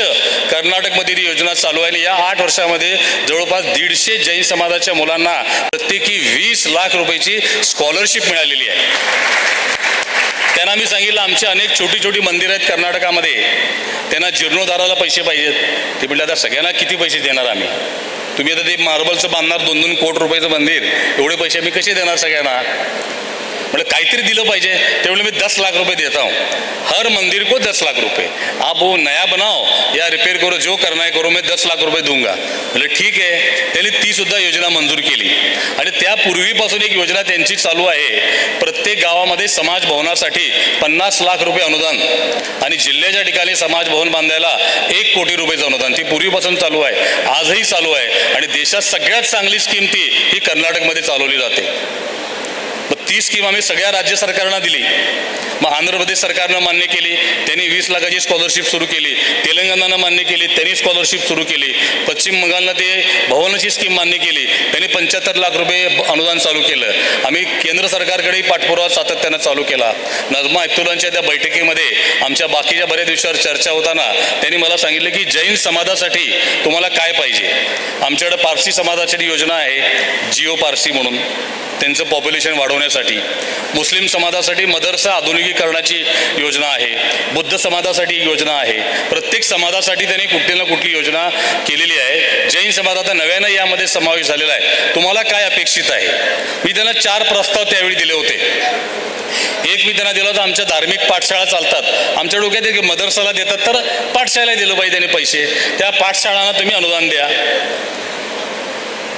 कर्नाटकमध्ये ती योजना चालू आहे. आणि या 8 वर्षामध्ये जवळपास 150 जैन समाजाच्या मुलांना प्रत्येकी 20 लाख रुपयाची स्कॉलरशिप मिळालेली आहे. त्यांना मी सांगितलं आमची अनेक छोटी मंदिरं आहेत कर्नाटकामध्ये, त्यांना जीर्णोद्धाराला पैसे पाहिजेत. ते म्हटलं आता सगळ्यांना किती पैसे देणार आम्ही, तुम्ही आता ते मार्बलचं बांधणार 2-2 कोटी रुपयाचं मंदिर, एवढे पैसे आम्ही कसे देणार सगळ्यांना. मतलब काहीतरी दिलं पाहिजे. त्यामुळे मी 10 लाख रुपये देता हूँ, हर मंदिर को 10 लाख रुपये. आप वो नया बनाओ या रिपेयर करो, जो करना है करो, मैं 10 लाख रुपये दूंगा. म्हणजे ठीक आहे. त्यांनी ती सुद्धा योजना मंजूर केली. आणि त्यापूर्वीपासून एक योजना त्यांची चालू आहे, प्रत्येक गावामध्ये समाज भवनासाठी 50 लाख रुपये अनुदान आणि जिल्ह्याच्या ठिकाणी समाज भवन बांधायला 1 कोटी रुपयाचं अनुदान. ती पूर्वीपासून चालू आहे, आजही चालू आहे. आणि देशात सगळ्यात चांगली स्कीम ती ही कर्नाटकमध्ये चालवली जाते. मग ती स्कीम आम्ही सगळ्या राज्य सरकारना दिली. मग आंध्र प्रदेश सरकारनं मान्य केली, त्यांनी 20 लाखाची स्कॉलरशिप सुरू केली. तेलंगणानं मान्य केली, त्यांनी स्कॉलरशिप सुरू केली. पश्चिम बंगालनं ते भवनाची स्कीम मान्य केली, त्यांनी 75 लाख रुपये अनुदान चालू केलं. आम्ही केंद्र सरकारकडेही पाठपुरावा सातत्यानं चालू केला. नजमा हेपतुल्लांच्या त्या बैठकीमध्ये आमच्या बाकीच्या बऱ्याच विषयावर चर्चा होताना त्यांनी मला सांगितलं की जैन समाजासाठी तुम्हाला काय पाहिजे. आमच्याकडे पारसी समाजाची योजना आहे, जिओ पारसी म्हणून, त्यांचं पॉप्युलेशन वाढवण्यासाठी. मुस्लिम समाजासाठी मदरसा आधुनिकीकरणाची योजना आहे. बुद्ध समाजासाठी योजना आहे. प्रत्येक समाजासाठी त्यांनी कुठली ना कुठली योजना केलेली आहे. जैन समाजाचा नव्यानं यामध्ये समावेश झालेला आहे. तुम्हाला काय अपेक्षित आहे. मी त्यांना 4 प्रस्ताव त्यावेळी दिले होते. एक मी त्यांना दिला होता, आमच्या धार्मिक पाठशाळा चालतात, आमच्या डोक्यात की मदरसाला देतात तर पाठशाळेला दिलं पाहिजे त्यांनी पैसे, त्या पाठशाळांना तुम्ही अनुदान द्या.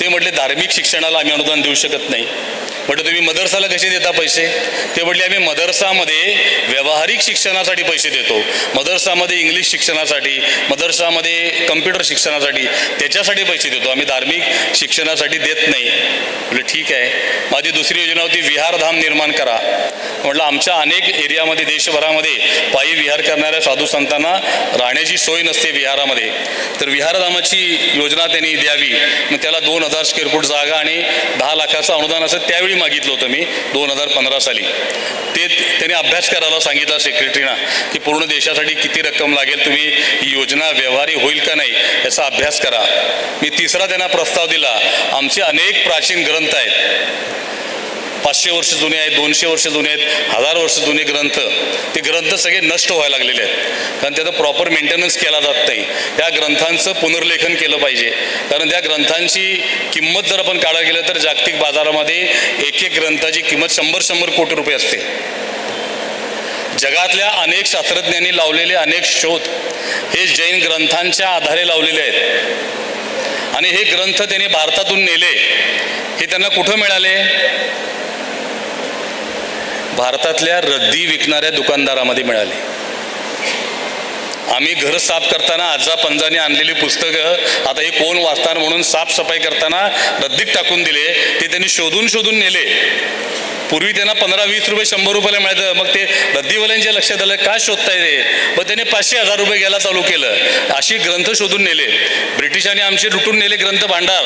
ते म्हटले धार्मिक शिक्षणाला आम्ही अनुदान देऊ शकत नाही. म्हटलं तुम्ही मदरसाला कसे देता पैसे? ते म्हटले आम्ही मदरसामध्ये व्यावहारिक शिक्षणासाठी पैसे देतो, मदरसामध्ये इंग्लिश शिक्षणासाठी, मदरसामध्ये कम्प्युटर शिक्षणासाठी, त्याच्यासाठी पैसे देतो, आम्ही धार्मिक शिक्षणासाठी देत नाही. म्हटलं ठीक आहे. माझी दुसरी योजना होती विहारधाम निर्माण करा. म्हटलं आमच्या अनेक एरियामध्ये देशभरामध्ये पायी विहार करणाऱ्या साधू संतांना राहण्याची सोय नसते विहारामध्ये, तर विहारधामाची योजना त्यांनी द्यावी. मग त्याला 2000 स्क्वेअर फूट जागा आणि 10 लाखाचं अनुदान असं त्यावेळी मागितलं होतं मी 2015 साली. ते त्यांनी अभ्यास करायला सांगितला सेक्रेटरीना की पूर्ण देशासाठी किती रक्कम लागेल, तुम्ही ही योजना व्यवहारी होईल का नाही याचा अभ्यास करा. मी तिसरा त्यांना प्रस्ताव दिला. आमचे अनेक प्राचीन ग्रंथ आहेत, 500 वर्ष जुने आहेत, 200 वर्ष जुने आहेत, 1000 वर्ष जुने ग्रंथ, ते ग्रंथ सगळे नष्ट व्हायला लागलेले आहेत कारण त्याचा प्रॉपर मेंटेनन्स केला जात नाही. त्या ग्रंथांचं पुनर्लेखन केलं पाहिजे कारण त्या ग्रंथांची किंमत जर आपण काढायला गेलं तर जागतिक बाजारामध्ये एक ग्रंथाची किंमत 100 कोटी रुपये असते. जगातल्या अनेक शास्त्रज्ञांनी लावलेले अनेक शोध हे जैन ग्रंथांच्या आधारे लावलेले आहेत आणि हे ग्रंथ त्यांनी भारतातून नेले. हे त्यांना कुठं मिळाले? भारतातल्या रद्दी विकणाऱ्या दुकानदारामध्ये मिळाले. आम्ही घर साफ करताना आजा पंजाने आणलेली पुस्तकं आता हे कोण वाचणार म्हणून साफसफाई करताना रद्दीत टाकून दिले. ते त्यांनी शोधून शोधून नेले. पूर्वी त्यांना 15-20 रुपये 100 रुपयाला मिळायचं. मग ते रद्दीवाल्यांच्या लक्षात आलं का शोधताय ते, मग त्याने 500-1000 रुपये घ्यायला चालू केलं. अशी ग्रंथ शोधून नेले. ब्रिटिशांनी आमचे लुटून नेले ग्रंथ भांडार,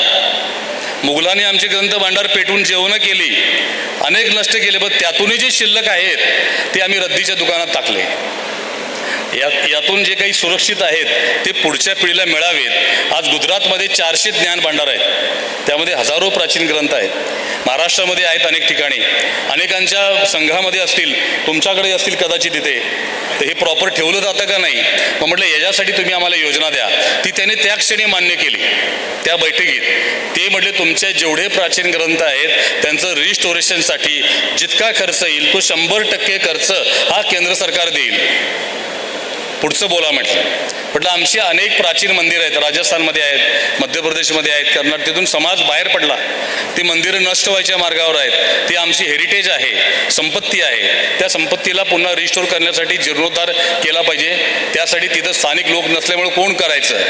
मुघलांनी आमचे ग्रंथ भांडार पेटून जेवणं केली, अनेक नष्ट केले. पण त्यातूनही जे शिल्लक आहेत ते आम्ही रद्दीच्या दुकानात टाकले. यातून जे काही सुरक्षित आहेत ते पुढच्या पिढीला मिळावेत. आज गुजरातमध्ये 400 ज्ञान भांडार आहेत, त्यामध्ये हजारो प्राचीन ग्रंथ आहेत. महाराष्ट्रामध्ये आहेत अनेक ठिकाणी, अनेकांच्या संघामध्ये असतील, तुमच्याकडे असतील कदाचित तिथे. तर हे प्रॉपर ठेवलं जातं का नाही? मग म्हटलं याच्यासाठी तुम्ही आम्हाला योजना द्या. ती त्याने त्या क्षणी मान्य केली त्या बैठकीत. ते म्हटले तुमचे जेवढे प्राचीन ग्रंथ आहेत त्यांचं रिस्टोरेशनसाठी जितका खर्च येईल तो 100% खर्च हा केंद्र सरकार देईल. पुढचं बोला म्हटलं आमची अनेक प्राचीन मंदिरं आहेत, राजस्थानमध्ये आहेत, मध्य प्रदेशमध्ये आहेत, कर्नाटकातून समाज बाहेर पडला, ती मंदिरं नष्ट व्हायच्या मार्गावर आहेत. ती आमची हेरिटेज आहे, संपत्ती आहे. त्या संपत्तीला पुन्हा रिस्टोर करण्यासाठी जीर्णोद्धार केला पाहिजे. त्यासाठी तिथं स्थानिक लोक नसल्यामुळे कोण करायचं?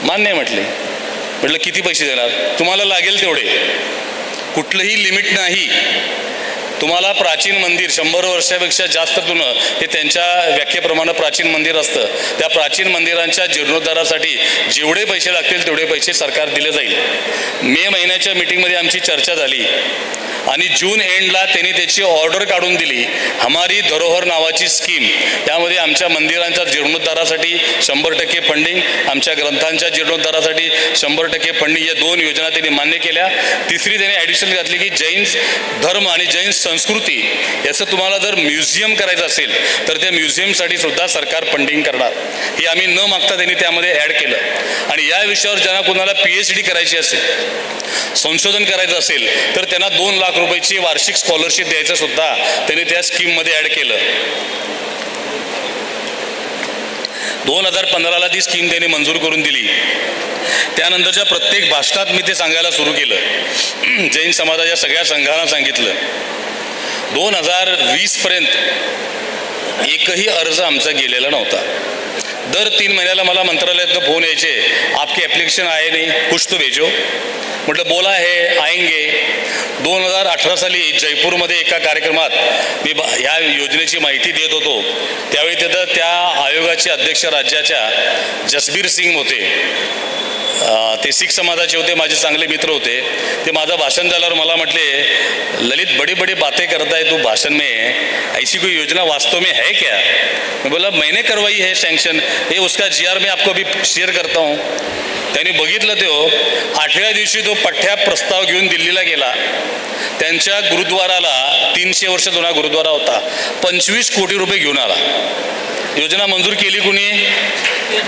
मान्य म्हटलं किती पैसे देणार? तुम्हाला लागेल तेवढे, कुठलंही लिमिट नाही. तुम्हाला प्राचीन मंदिर 100 वर्षापेक्षा जास्त जुनं हे त्यांच्या व्याख्येप्रमाणे प्राचीन मंदिर असतं. त्या प्राचीन मंदिरांच्या जीर्णोद्धारासाठी जेवढे पैसे लागतील तेवढे पैसे सरकार दिले जाईल. मे महिन्याच्या मीटिंगमध्ये आमची चर्चा झाली आणि जून एंडला त्यांनी त्याची ऑर्डर काढून दिली. हमारी धरोहर नावाची स्कीम, त्यामध्ये आमच्या मंदिरांच्या जीर्णोद्धारासाठी 100% फंडिंग, आमच्या ग्रंथांच्या जीर्णोद्धारासाठी 100% फंडिंग, या 2 योजना त्यांनी मान्य केल्या. तिसरी त्यांनी ॲडिशनल घातली की जैन धर्म आणि जैन संस्कृती याचं तुम्हाला जर म्युझियम करायचं असेल तर त्या म्युझियमसाठी सुद्धा सरकार फंडिंग करणार. हे आम्ही न मागता त्यांनी त्यामध्ये ॲड केलं. आणि या विषयावर ज्यांना कोणाला PhD करायची असेल, संशोधन करायचं असेल तर त्यांना 2 लाख रुपयाची वार्षिक स्कॉलरशिप द्यायचं सुद्धा त्यांनी त्या स्कीममध्ये ॲड केलं. 2015ला ती स्कीम त्यांनी मंजूर करून दिली. त्यानंतरच्या प्रत्येक भाषणात मी ते सांगायला सुरू केलं. जैन समाजाच्या सगळ्या संघांना सांगितलं. 2020पर्यंत एकही अर्ज आमचा गेलेला नव्हता. दर 3 महिन्याला मला मंत्रालयातनं फोन यायचे, आपके ॲप्लिकेशन आहे नाही, कुछ तो भेजो. म्हटलं बोला है आएंगे. 2018 साली जयपूरमध्ये एका कार्यक्रमात मी ह्या योजनेची माहिती देत होतो. त्यावेळी तिथं त्या आयोगाचे अध्यक्ष राज्याच्या जसबीर सिंग होते. ते शीख समाजाचे होते, माझे चांगले मित्र होते. ते माझं भाषण झाल्यावर मला म्हटले, ललित बड़ी बड़ी बातें करता है तू भाषण में, ऐसी कोई योजना वास्तव में है क्या? मैं बोला मैंने करवाई है सैंक्शन, ये उसका GR मैं आपको अभी शेअर करता हूँ. त्यांनी बघितलं ते 8व्या दिवशी तो पठ्ठ्या प्रस्ताव घेऊन दिल्लीला गेला. त्यांच्या गुरुद्वाराला 300 वर्ष जुना गुरुद्वारा होता, 25 कोटी रुपये घेऊन आला. योजना मंजूर केली कुणी?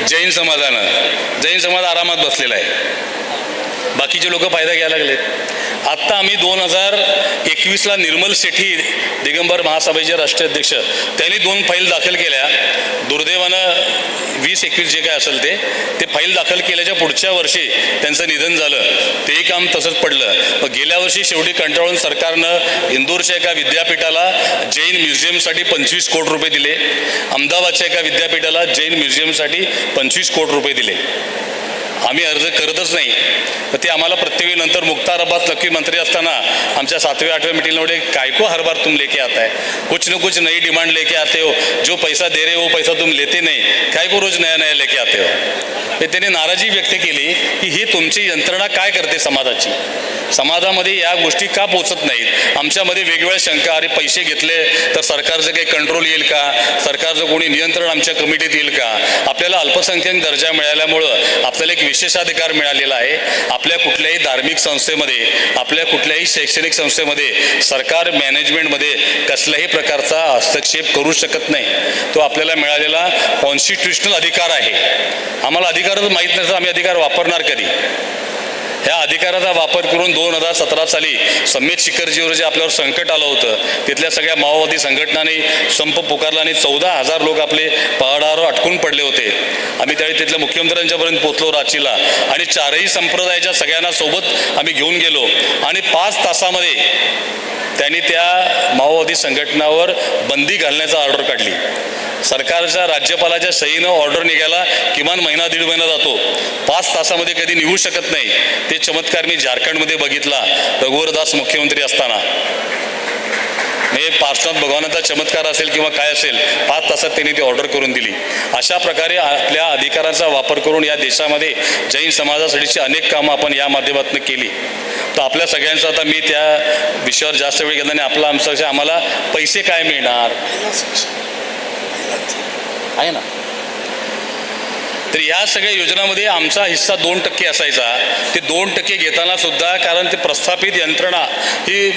जैन समाजानं. जैन समाज आरामात बसलेला आहे, बाकीचे लोक फायदा घ्यायला लागलेत. आत्ता आम्ही 2021ला निर्मल सेठी दिगंबर महासभेचे राष्ट्रीय अध्यक्ष, त्यांनी 2 फाईल दाखल केल्या. दुर्दैवानं 20-21 जे काय असेल ते फाईल दाखल केल्याच्या पुढच्या वर्षी त्यांचं निधन झालं. तेही काम तसंच पडलं. मग गेल्या वर्षी शेवटी कंटाळून सरकारनं इंदोरच्या एका विद्यापीठाला जैन म्युझियमसाठी 25 कोटी रुपये दिले. अहमदाबादच्या एका विद्यापीठाला जैन म्युझियमसाठी 25 कोटी रुपये दिले. आम्ही अर्ज करतच नाही. तर ते आम्हाला प्रत्येक नंतर मुख्तार अब्बास नक्की मंत्री असताना आमच्या 7व्या-8व्या मीटिंगमध्ये काय को हर बार तुम लेके आता है, कुछ न कुछ नई डिमांड लेके आते हो, जो पैसा दे रहे हो वो पैसा तुम लेते नाही, काय को रोज नया नया लेके आते हो. हे त्याने नाराजी व्यक्त केली की ही तुमची यंत्रणा काय करते समाजाची, समाजामध्ये या गोष्टी का पोचत नाहीत. आमच्यामध्ये वेगवेगळ्या शंका, अरे पैसे घेतले तर सरकारचं काही कंट्रोल येईल का, सरकारचं कोणी नियंत्रण आमच्या कमिटीत येईल का. आपल्याला अल्पसंख्याक दर्जा मिळाल्यामुळं आपल्याला एक विशेषाधिकार मिळालेला आहे. आपल्या कुठल्याही धार्मिक संस्थेमध्ये, आपल्या कुठल्याही शैक्षणिक संस्थेमध्ये सरकार मॅनेजमेंटमध्ये कसल्याही प्रकारचा हस्तक्षेप करू शकत नाही. तो आपल्याला मिळालेला कॉन्स्टिट्युशनल अधिकार आहे. आम्हाला अधिकारच माहीत नाही तर आम्ही अधिकार वापरणार कधी. ह्या अधिकाराचा वापर करून 2017 साली समेत शिखरजीवर जे आपल्यावर संकट आलं होतं, तिथल्या सगळ्या माओवादी संघटनांनी संप पुकारला आणि 14,000 लोक आपले पहाडावर अटकून पडले होते. आम्ही त्यावेळी तिथल्या मुख्यमंत्र्यांच्यापर्यंत पोचलो रांचीला आणि 4ही संप्रदायाच्या सगळ्यांना सोबत आम्ही घेऊन गेलो आणि 5 तासामध्ये त्यांनी त्या माओवादी संघटनावर बंदी घालण्याचा ऑर्डर काढली. सरकारच्या राज्यपालाच्या सहीनं ऑर्डर निघायला किमान महिना-दीड महिना जातो. 5 तासामध्ये कधी निघू शकत नाही. ते चमत्कार मी झारखंडमध्ये बघितला रघुवरदास मुख्यमंत्री असताना. हे पार्श्वनाथ भगवानाचा चमत्कार असेल किंवा काय असेल, 5 तासात त्यांनी ती ऑर्डर करून दिली. अशा प्रकारे आपल्या अधिकाराचा वापर करून या देशामध्ये जैन समाजासाठीची अनेक कामं आपण या माध्यमातून केली. तर आपल्या सगळ्यांचं आता मी त्या विषयावर जास्त वेळ घेतला नाही. आमचा आम्हाला पैसे काय मिळणार आहे ना. तर या सगळ्या योजनांमध्ये आमचा हिस्सा 2% असायचा. ते 2% घेताना सुद्धा, कारण ते प्रस्थापित यंत्रणा ही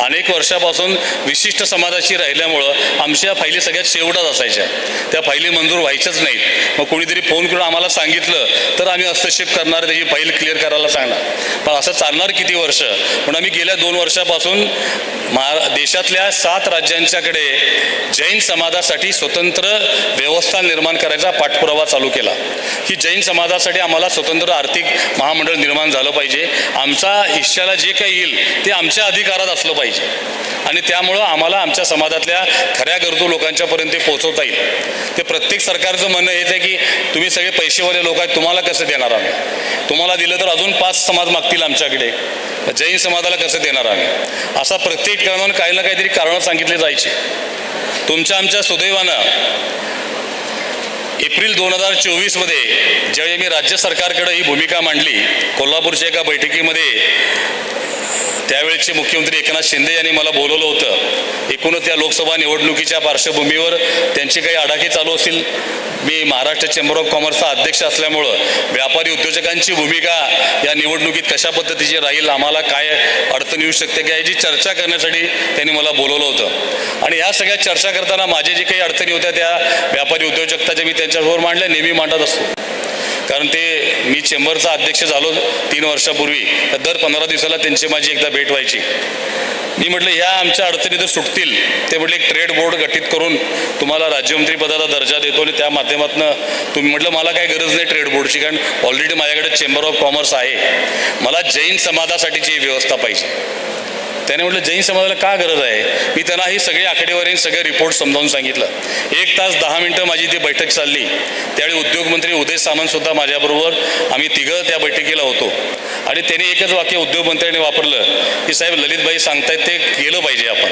अनेक वर्षापासून विशिष्ट समाजाची राहिल्यामुळं आमच्या फायली सगळ्यात शेवटात असायच्या. त्या फायली मंजूर व्हायच्याच नाहीत. मग कोणीतरी फोन करून आम्हाला सांगितलं तर आम्ही हस्तक्षेप करणार, त्याची फाईल क्लिअर करायला सांगणार. पण असं चालणार किती वर्ष. पण आम्ही गेल्या 2 वर्षापासून देशातल्या 7 राज्यांच्याकडे जैन समाजासाठी स्वतंत्र व्यवस्था निर्माण करायचा पाठपुरावा चालू केला की जैन समाजासाठी आम्हाला स्वतंत्र आर्थिक महामंडळ निर्माण झालं पाहिजे. आमचा हिश्श्याला जे काही येईल ते आमच्या अधिकारात असलं पाहिजे आणि त्यामुळं आम्हाला आमच्या समाजातल्या खऱ्या गरजू लोकांच्यापर्यंत ते पोहोचवता येईल. ते प्रत्येक सरकारचं म्हणणं हेच आहे की तुम्ही सगळे पैसेवाले लोक आहेत, तुम्हाला कसं देणार आम्ही, तुम्हाला दिलं तर अजून 5 समाज मागतील आमच्याकडे, जैन समाजाला कसं देणार आम्ही. असा प्रत्येक ठिकाणावर काही ना काहीतरी कारणं सांगितली जायची. तुमच्या आमच्या सुदैवानं एप्रिल 2024मध्ये ज्यावेळी मी राज्य सरकारकडे ही भूमिका मांडली कोल्हापूरच्या एका बैठकीमध्ये, त्यावेळेचे मुख्यमंत्री एकनाथ शिंदे यांनी मला बोलवलं होतं. एकूणच त्या लोकसभा निवडणुकीच्या पार्श्वभूमीवर त्यांचे काही आडाखे चालू असतील. मी महाराष्ट्र चेंबर ऑफ कॉमर्सचा अध्यक्ष असल्यामुळं व्यापारी उद्योजकांची भूमिका या निवडणुकीत कशा पद्धतीची राहील, आम्हाला काय अडचण येऊ शकते का, याची चर्चा करण्यासाठी त्यांनी मला बोलवलं होतं. आणि ह्या सगळ्या चर्चा करताना माझे जे काही अडचणी होत्या त्या व्यापारी उद्योजकताच्या मी त्यांच्यासमोर मांडल्या, नेहमी मांडत असतो. कारण ते मी चेंबरचा अध्यक्ष झालो 3 वर्षापूर्वी, तर दर 15 दिवसाला त्यांची माझी एकदा भेट व्हायची. मी म्हटलं ह्या आमच्या अडचणी जर सुटतील, ते म्हटलं एक ट्रेड बोर्ड गठीत करून तुम्हाला राज्यमंत्रीपदाचा दर्जा देतो आणि त्या माध्यमातून तुम्ही, म्हटलं मला काय गरज नाही ट्रेड बोर्डची, कारण ऑलरेडी माझ्याकडे चेंबर ऑफ कॉमर्स आहे, मला जैन समाजासाठीची व्यवस्था पाहिजे. त्याने म्हटलं जैन समाजाला का गरज आहे. मी त्यांना ही सगळी आकडेवारी सगळे रिपोर्ट समजावून सांगितलं. 1 तास 10 मिनटं माझी ती बैठक चालली. त्यावेळी उद्योगमंत्री उदय सामंतसुद्धा माझ्याबरोबर, आम्ही 3 त्या बैठकीला होतो. आणि त्याने एकच वाक्य उद्योगमंत्र्यांनी वापरलं की साहेब ललितबाई सांगतायत ते केलं पाहिजे आपण.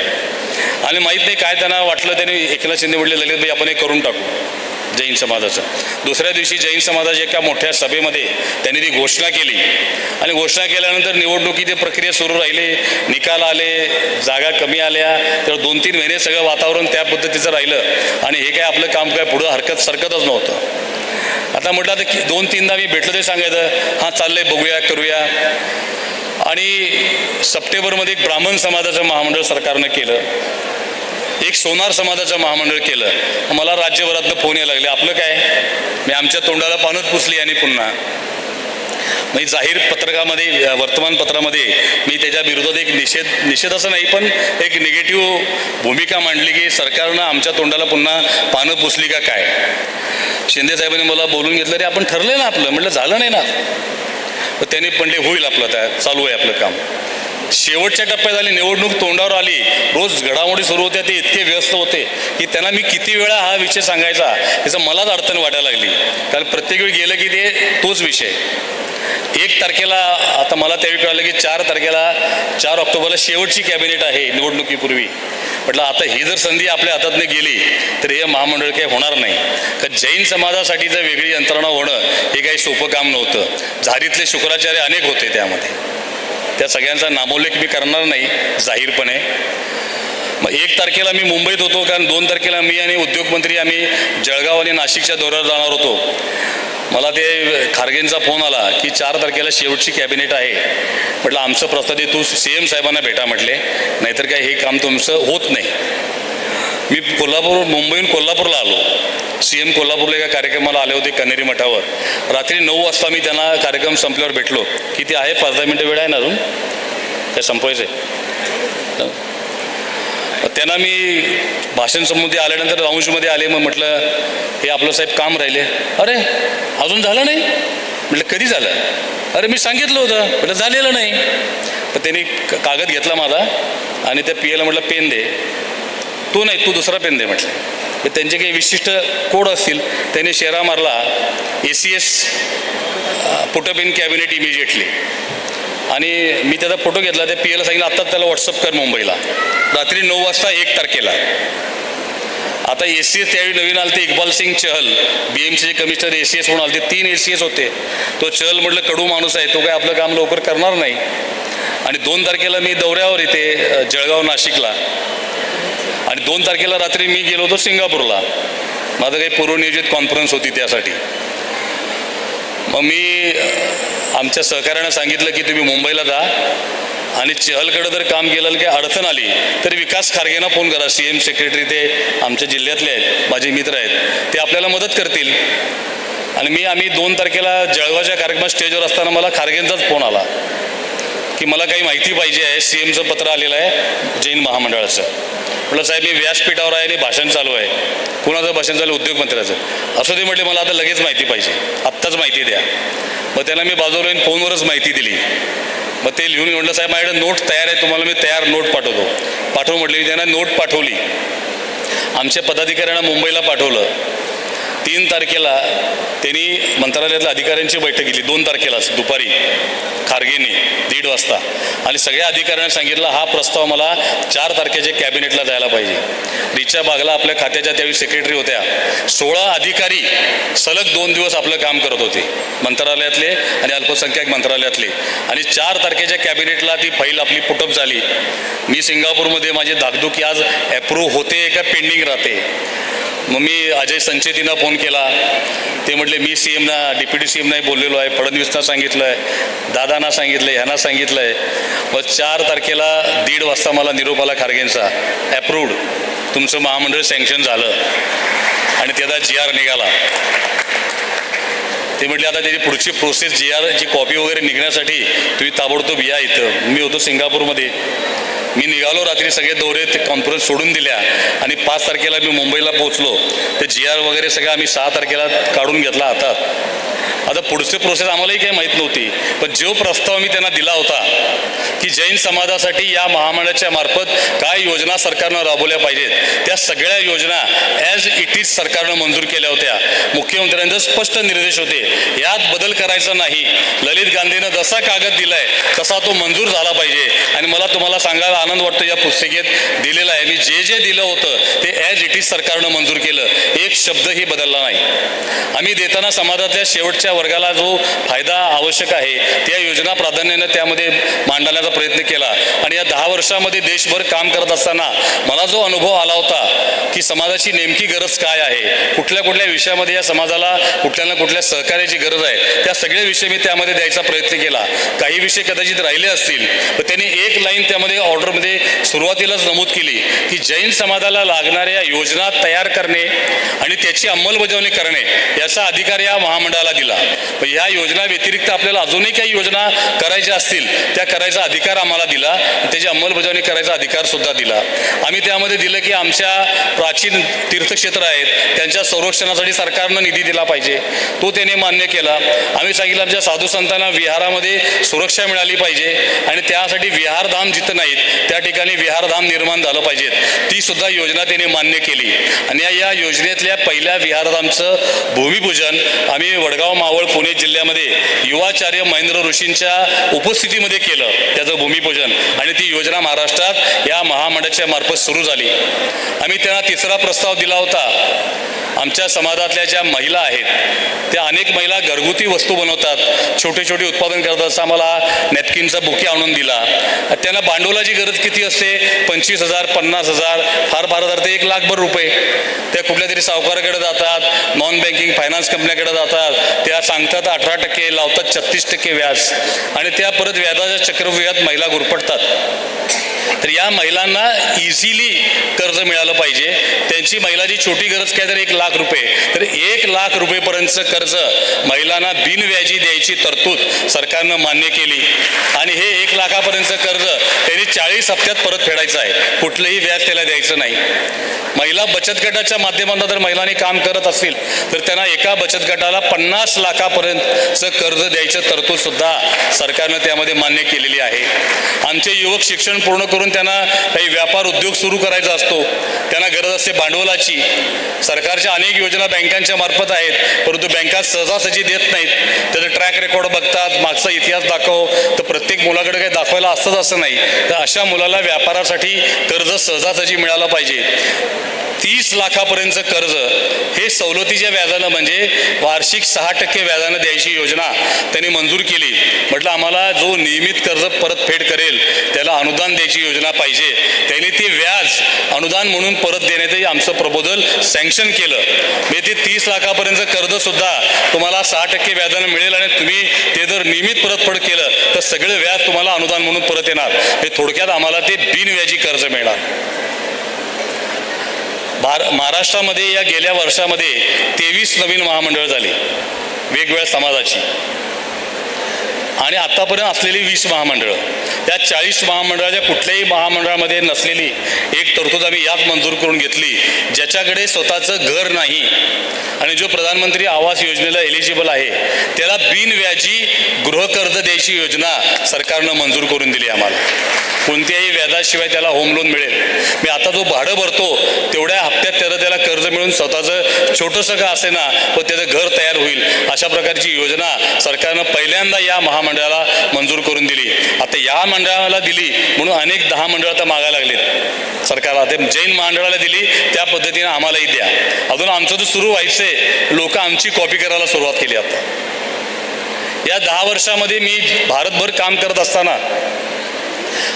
आणि माहीत नाही काय त्यांना वाटलं, त्यांनी एकनाथ शिंदे म्हटले ललितबाई आपण हे करून टाकू जैन समाजाचं. दुसऱ्या दिवशी जैन समाजाच्या एका मोठ्या सभेमध्ये त्यांनी ती घोषणा केली. आणि घोषणा केल्यानंतर निवडणुकीची प्रक्रिया सुरू राहिली, निकाल आले, जागा कमी आल्या, तर 2-3 महिने सगळं वातावरण त्या पद्धतीचं राहिलं आणि हे काय आपलं काम काय पुढं सरकतच नव्हतं. आता म्हटलं आता 2-3दा मी भेटलं ते सांगायचं हां चाललंय बघूया करूया. आणि सप्टेंबरमध्ये एक ब्राह्मण समाजाचं महामंडळ सरकारनं केलं, एक सोनार समाजाचं महामंडळ केलं. मला राज्यभरातनं फोन यायला लागले, आपलं काय, मी आमच्या तोंडाला पानच पुसली. आणि पुन्हा म्हणजे जाहीर पत्रकामध्ये, वर्तमानपत्रामध्ये मी त्याच्या विरोधात एक निषेध असं नाही पण एक निगेटिव्ह भूमिका मांडली की सरकारनं आमच्या तोंडाला पुन्हा पानं पुसली का काय. शिंदे साहेबांनी मला बोलून घेतलं, रे आपण ठरलं ना आपलं. म्हटलं झालं नाही ना. तर त्यांनी म्हणले होईल आपलं, त्या चालू आहे आपलं काम. शेवटच्या टप्प्यात आली निवडणूक, तोंडावर आली, रोज घडामोडी सुरू होत्या, ते इतके व्यस्त होते की त्यांना मी किती वेळा हा विषय सांगायचा त्याचं मलाच अडचण वाटायला लागली. कारण प्रत्येक वेळी गेलं की ते तोच विषय. 1 तारखेला आता मला त्यावेळी कळलं की 4 तारखेला 4 ऑक्टोबरला शेवटची कॅबिनेट आहे निवडणुकीपूर्वी. म्हटलं आता ही जर संधी आपल्या हातातनं गेली तर हे महामंडळ काही होणार नाही. कारण जैन समाजासाठी जर वेगळी यंत्रणा होणं हे काही सोपं काम नव्हतं. झारीतले शुक्राचार्य अनेक होते त्यामध्ये. त्या सगळ्यांचा नामोल्लेख मी करणार नाही जाहीरपणे. मग 1 तारखेला मी मुंबईत होतो, कारण 2 तारखेला मी आणि उद्योगमंत्री आम्ही जळगाव आणि नाशिकच्या दौऱ्यावर जाणार होतो. मला ते खारगेंचा फोन आला की 4 तारखेला शेवटची कॅबिनेट आहे. म्हटलं आमचं प्रस्ताव तू CM साहेबांना भेटा म्हटले, नाहीतर काय हे काम तुमचं होत नाही. मी मुंबईहून कोल्हापूरला आलो. CM कोल्हापूरला एका कार्यक्रमाला आले होते कन्हेरी मठावर. रात्री 9 वाजता मी त्यांना कार्यक्रम संपल्यावर भेटलो. किती आहे, 5-10 मिनटं वेळ आहे ना अजून, काय संपवायचं आहे. त्यांना मी भाषण संबंधी आल्यानंतर राऊंजमध्ये आले. मग म्हटलं हे आपलं साहेब काम राहिले. अरे अजून झालं नाही. म्हटलं कधी झालं. अरे मी सांगितलं होतं. म्हटलं झालेलं नाही. तर त्यांनी कागद घेतला माझा आणि त्या PAला म्हटलं पेन दे. तू नाही, तू दुसरा पेन दे म्हटलं. त्यांचे काही विशिष्ट कोड असतील. त्यांनी शेरा मारला ACS put up in cabinet immediately. आणि मी त्याचा फोटो घेतला. त्या PAला सांगितलं आत्ताच त्याला व्हॉट्सअप कर मुंबईला. रात्री 9 वाजता 1 तारखेला. आता ACS त्यावेळी नवीन आले ते इक्बाल सिंग चहल, BMCचे कमिशनर ACS म्हणून आले. 3 ACS होते. तो चहल म्हटलं कडू माणूस आहे, तो काय आपलं काम लवकर करणार नाही. आणि 2 तारखेला मी दौऱ्यावर येते जळगाव नाशिकला. आणि 2 तारखेला रात्री मी गेलो होतो सिंगापूरला. माझं काही पूर्वनियोजित कॉन्फरन्स होती त्यासाठी. मग मी आमच्या सहकार्यानं सांगितलं की तुम्ही मुंबईला जा आणि चहलकडं जर काम केलं की अडचण आली तर विकास खारगेंना फोन करा. CM सेक्रेटरी ते आमच्या जिल्ह्यातले आहेत, माझे मित्र आहेत, ते आपल्याला मदत करतील. आणि आम्ही 2 तारखेला जळगावच्या कार्यक्रमात स्टेजवर असताना मला खारगेंचाच फोन आला की मला काही माहिती पाहिजे आहे. CMचं पत्र आलेलं आहे जैन महामंडळाचं. म्हटलं साहेब मी व्यासपीठावर आहे आणि भाषण चालू आहे. कुणाचं भाषण चालू आहे? उद्योगमंत्र्याचं. असं ते म्हटले मला आता लगेच माहिती पाहिजे, आत्ताच माहिती द्या. मग त्यांना मी बाजूला येऊन फोनवरच माहिती दिली. मग ते लिहून म्हटलं साहेब माझ्याकडे नोट तयार आहे, तुम्हाला मी तयार नोट पाठवतो. पाठव म्हटले. त्यांना नोट पाठवली. आमच्या पदाधिकाऱ्यांना मुंबईला पाठवलं. 3 तारखेला त्यांनी मंत्रालयातल्या अधिकाऱ्यांची बैठक घेतली. 2 तारखेलाच दुपारी खारगेंनी 1:30 वाजता. आणि सगळ्या अधिकाऱ्यांना सांगितलं हा प्रस्ताव मला 4 तारखेच्या कॅबिनेटला जायला पाहिजे. रिचा बागला आपल्या खात्याच्या त्यावेळी सेक्रेटरी होत्या. 16 अधिकारी सलग 2 दिवस आपलं काम करत होते मंत्रालयातले आणि अल्पसंख्याक मंत्रालयातले. आणि 4 तारखेच्या कॅबिनेटला ती फाईल आपली पुटअप झाली. मी सिंगापूरमध्ये माझी धाकधूक आज ॲप्रूव्ह होते का पेंडिंग राहते. मग मी अजय संचेतींना फोन केला. ते म्हटले मी CMना डेप्युटी CM नाही बोललेलो आहे, फडणवीसना सांगितलं आहे, दादांना सांगितलं आहे, ह्यांना सांगितलं आहे. मग 4 तारखेला 1:30 वाजता मला निरोप आला खारगेंचा, ॲप्रूव्ड, तुमचं महामंडळ सँक्शन झालं. आणि त्याचा GR निघाला. ते म्हटले आता त्याची पुढची प्रोसेस GRची कॉपी वगैरे निघण्यासाठी तुम्ही ताबडतोब या इथं. मी होतो सिंगापूरमध्ये. मी निघालो रात्री, सगळे दौरे ते कॉन्फरन्स सोडून दिल्या आणि 5 तारखेला मी मुंबईला पोहोचलो. ते GR वगैरे सगळं आम्ही 6 तारखेला काढून घेतला हातात. आता पुढची प्रोसेस आम्हालाही काही माहीत नव्हती. पण जो प्रस्ताव मी त्यांना दिला होता की जैन समाजासाठी या महामंडळाच्या मार्फत काय योजना सरकारनं राबवल्या पाहिजेत, त्या सगळ्या योजना ॲज इट इज सरकारनं मंजूर केल्या होत्या. मुख्यमंत्र्यांचे स्पष्ट निर्देश होते, यात बदल करायचा नाही. ललित गांधीनं जसा कागद दिलाय तसा तो मंजूर झाला पाहिजे. आणि मला तुम्हाला सांगायला आनंद वाटतो, या पुस्तिकेत दिलेलं आहे मी जे दिलं होतं ते ॲज इट इज सरकारनं मंजूर केलं. एक शब्दही बदलला नाही. आम्ही देताना समाजातल्या शेवटच्या वर्गाला जो फायदा आवश्यक आहे त्या योजना प्राधान्याने त्यामध्ये मांडण्याचा प्रयत्न केला. आणि या 10 वर्षामध्ये देशभर काम करत असताना मला जो अनुभव आला होता की समाजाची नेमकी गरज काय आहे, कुठल्या कुठल्या विषयामध्ये या समाजाला कुठल्या ना कुठल्या सहकार्याची गरज आहे, त्या सगळे विषय मी त्यामध्ये द्यायचा प्रयत्न केला. काही विषय कदाचित राहिले असतील तर त्यांनी एक लाईन त्यामध्ये ऑर्डरमध्ये सुरुवातीलाच नमूद केली की जैन समाजाला लागणाऱ्या योजना तयार करणे आणि त्याची अंमलबजावणी करणे याचा अधिकार या महामंडळाला दिला. ह्या योजना व्यतिरिक्त आपल्याला अजूनही काही योजना करायच्या असतील त्या करायचा अधिकार आम्हाला दिला, त्याची अंमलबजावणी करायचा अधिकार सुद्धा दिला. आम्ही त्यामध्ये दिलं की आमच्या प्राचीन तीर्थक्षेत्र आहेत त्यांच्या संरक्षणासाठी सरकारनं निधी दिला पाहिजे, तो त्याने मान्य केला. आम्ही सांगितलं आमच्या साधू संतांना विहारामध्ये सुरक्षा मिळाली पाहिजे आणि त्यासाठी विहारधाम जिथं नाहीत त्या ठिकाणी विहारधाम निर्माण झालं पाहिजेत, ती सुद्धा योजना त्याने मान्य केली. आणि या योजनेतल्या पहिल्या विहारधामचं भूमिपूजन आम्ही वडगाव मावळ पुणे जिल्ह्यामध्ये युवाचार्य महेंद्र ऋषींच्या उपस्थितीमध्ये केलं, त्याचं भूमिपूजन. आणि ती योजना महाराष्ट्रात या महामंडळाच्या मार्फत सुरू झाली. आम्ही त्यांना तिसरा प्रस्ताव दिला होता. आमच्या समाजातल्या ज्या महिला आहेत त्या अनेक महिला घरगुती वस्तू बनवतात, छोटे छोटे उत्पादन करतात. असं आम्हाला नॅपकिनचा बुके आणून दिला. त्यांना भांडवलाची गरज किती असते? 25,000 50,000 फार झालं ते 1,00,000 रुपये. त्या कुठल्या तरी सावकाराकडे जातात, नॉन बँकिंग फायनान्स कंपन्याकडे जातात, त्या सांगतात 18% लावतात 36% व्याज आणि त्या परत व्याजाच्या चक्रव्यूहात महिला गुरफटतात. तर या महिलांना इझिली कर्ज मिळालं पाहिजे. त्यांची महिलाची छोटी गरज काय तर 1,00,000 रुपये, तर 1,00,000 रुपयेपर्यंतचं कर्ज महिलांना बिनव्याजी द्यायची तरतूद सरकारनं मान्य केली. आणि हे 1,00,000पर्यंतचं कर्ज त्यांनी 40 हप्त्यात परत फेडायचं आहे, कुठलंही व्याज त्याला द्यायचं नाही. महिला बचत गटाच्या माध्यमातून जर महिलांनी काम करत असतील तर त्यांना एका बचत गटाला 50 लाखापर्यंतचं कर्ज द्यायचं तरतूद सुद्धा सरकारनं त्यामध्ये मान्य केलेली आहे. आमचे युवक शिक्षण पूर्ण करून त्यांना काही व्यापार उद्योग सुरू करायचा असतो, त्यांना गरज असते भांडवलाची. सरकारच्या अनेक योजना बँकांच्या मार्फत आहेत, परंतु बँका सहजासहजी देत नाहीत. त्याचं ट्रॅक रेकॉर्ड बघतात, मागचा इतिहास दाखव, तर प्रत्येक मुलाकडे काही दाखवायला असतंच असं नाही. तर अशा मुलाला व्यापारासाठी कर्ज सहजासहजी मिळालं पाहिजे. 30 लाखापर्यंतचं कर्ज हे सवलतीच्या व्याजानं म्हणजे वार्षिक 6% व्याजानं द्यायची योजना त्यांनी मंजूर केली. म्हटलं आम्हाला जो नियमित कर्ज परतफेड करेल त्याला अनुदान द्यायची योजना पाहिजे. त्यांनी ते व्याज अनुदान म्हणून परत देण्याचंही आमचं प्रपोजल सँक्शन केलं. म्हणजे ते 30 लाखापर्यंतचं कर्जसुद्धा तुम्हाला 6% व्याजानं मिळेल आणि तुम्ही ते जर नियमित परतफेड केलं तर सगळं व्याज तुम्हाला अनुदान म्हणून परत येणार. हे थोडक्यात आम्हाला ते बिनव्याजी कर्ज मिळणार. महाराष्ट्रामध्ये या गेल्या वर्षामध्ये 23 नवीन महामंडळ झाली वेगवेगळ्या समाजाची आणि आतापर्यंत असलेली 20 महामंडळं. त्या 40 महामंडळाच्या कुठल्याही महामंडळामध्ये नसलेली एक तरतूद आम्ही यात मंजूर करून घेतली. ज्याच्याकडे स्वतःचं घर नाही आणि जो प्रधानमंत्री आवास योजनेला एलिजिबल आहे त्याला बिनव्याजी गृहकर्ज द्यायची योजना सरकारनं मंजूर करून दिली आम्हाला. कोणत्याही व्याजाशिवाय त्याला होम लोन मिळेल. मी आता जो भाडं भरतो तेवढ्या हप्त्यात त्याला कर्ज मिळून स्वतःचं छोटंसं का असेना पण त्याचं घर तयार होईल, अशा प्रकारची योजना सरकारनं पहिल्यांदा या महामंडळाला मंजूर करून दिली. आता या मंडळाला दिली म्हणून अनेक 10 मंडळ आता मागायला लागलेत सरकारला. ते जैन महामंडळाला दिली त्या पद्धतीने आम्हालाही द्या. अजून आमचं तर सुरू व्हायचंय, लोक आमची कॉपी करायला सुरुवात केली. आता या 10 वर्षामध्ये मी भारतभर काम करत असताना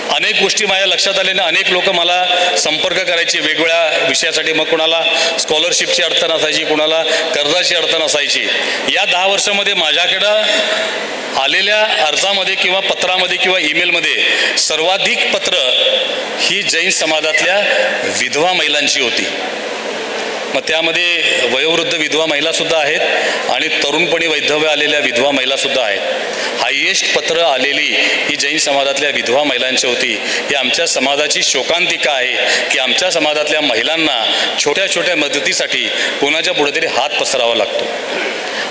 अनेक गोष्टी माझ्या लक्षात आल्याने अनेक लोक मला संपर्क करायचे वेगवेगळ्या विषयासाठी. मग कोणाला स्कॉलरशिपची अडचण असायची, कोणाला कर्जाची अडचण असायची. या 10 वर्षामध्ये माझ्याकडं आलेल्या अर्जामध्ये किंवा पत्रामध्ये किंवा ईमेलमध्ये सर्वाधिक पत्र ही जैन समाजातल्या विधवा महिलांची होती. मग त्यामध्ये वयोवृद्ध विधवा महिलासुद्धा आहेत आणि तरुणपणी वैधव्य आलेल्या विधवा महिलासुद्धा आहेत. हायेस्ट पत्र आलेली ही जैन समाजातल्या विधवा महिलांची होती. ही आमच्या समाजाची शोकांतिका आहे की आमच्या समाजातल्या महिलांना छोट्या छोट्या मदतीसाठी कोणाच्या पुढे तरी हात पसरावा लागतो.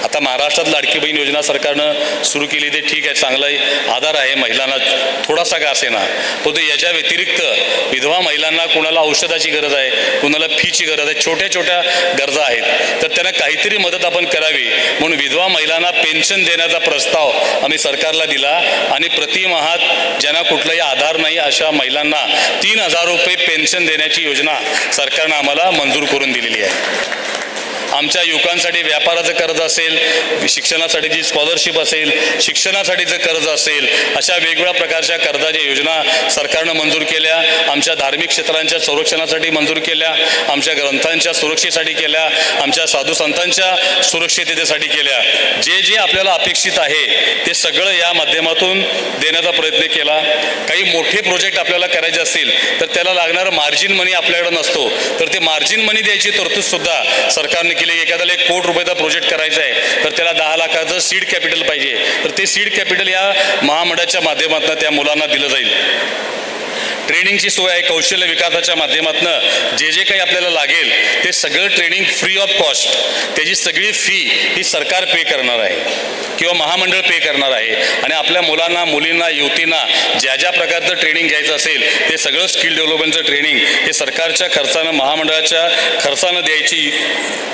आता महाराष्ट्रात लाडकी बहीण योजना सरकारनं सुरू केली, ते ठीक आहे, चांगला आधार आहे महिलांना थोडासा का असेना. परंतु याच्या व्यतिरिक्त विधवा महिलांना कोणाला औषधाची गरज आहे, कोणाला फीची गरज आहे, छोट्या छोट्या गरजा आहेत, तर त्यांना काहीतरी मदत आपण करावी म्हणून विधवा महिलांना पेन्शन देण्याचा प्रस्ताव आम्ही सरकारला दिला. आणि प्रतिमाहात ज्यांना कुठलाही आधार नाही अशा महिलांना 3,000 रुपये पेन्शन देण्याची योजना सरकारनं आम्हाला मंजूर करून दिलेली आहे. आमच्या युवकांसाठी व्यापाराचं कर्ज असेल, शिक्षणासाठीची स्कॉलरशिप असेल, शिक्षणासाठीचं कर्ज असेल, अशा वेगवेगळ्या प्रकारच्या कर्जाच्या योजना सरकारनं मंजूर केल्या. आमच्या धार्मिक क्षेत्रांच्या संरक्षणासाठी मंजूर केल्या, आमच्या ग्रंथांच्या सुरक्षेसाठी केल्या, आमच्या साधू संतांच्या सुरक्षिततेसाठी केल्या. जे जे आपल्याला अपेक्षित आहे ते सगळं या माध्यमातून देण्याचा प्रयत्न केला. काही मोठे प्रोजेक्ट आपल्याला करायचे असतील तर त्याला लागणारं मार्जिन मनी आपल्याकडे नसतो, तर ते मार्जिन मनी द्यायची तरतूदसुद्धा सरकारने केली. एखाद्याला 1 कोटी रुपयाचा प्रोजेक्ट करायचा आहे तर त्याला 10 लाखाचं सीड कॅपिटल पाहिजे, तर ते सीड कॅपिटल या महामंडळाच्या माध्यमातून त्या मुलांना दिलं जाईल. ट्रेनिंगची सोय आहे. कौशल्य विकासाच्या माध्यमातून जे जे काही आपल्याला लागेल ते सगळं ट्रेनिंग फ्री ऑफ कॉस्ट, त्याची सगळी फी ही सरकार पे करणार आहे किंवा महामंडळ पे करणार आहे. आणि आपल्या मुलांना, मुलींना, युवतींना ज्या ज्या प्रकारचं ट्रेनिंग घ्यायचं असेल ते सगळं स्किल डेव्हलपमेंटचं ट्रेनिंग हे सरकारच्या खर्चानं, महामंडळाच्या खर्चानं द्यायची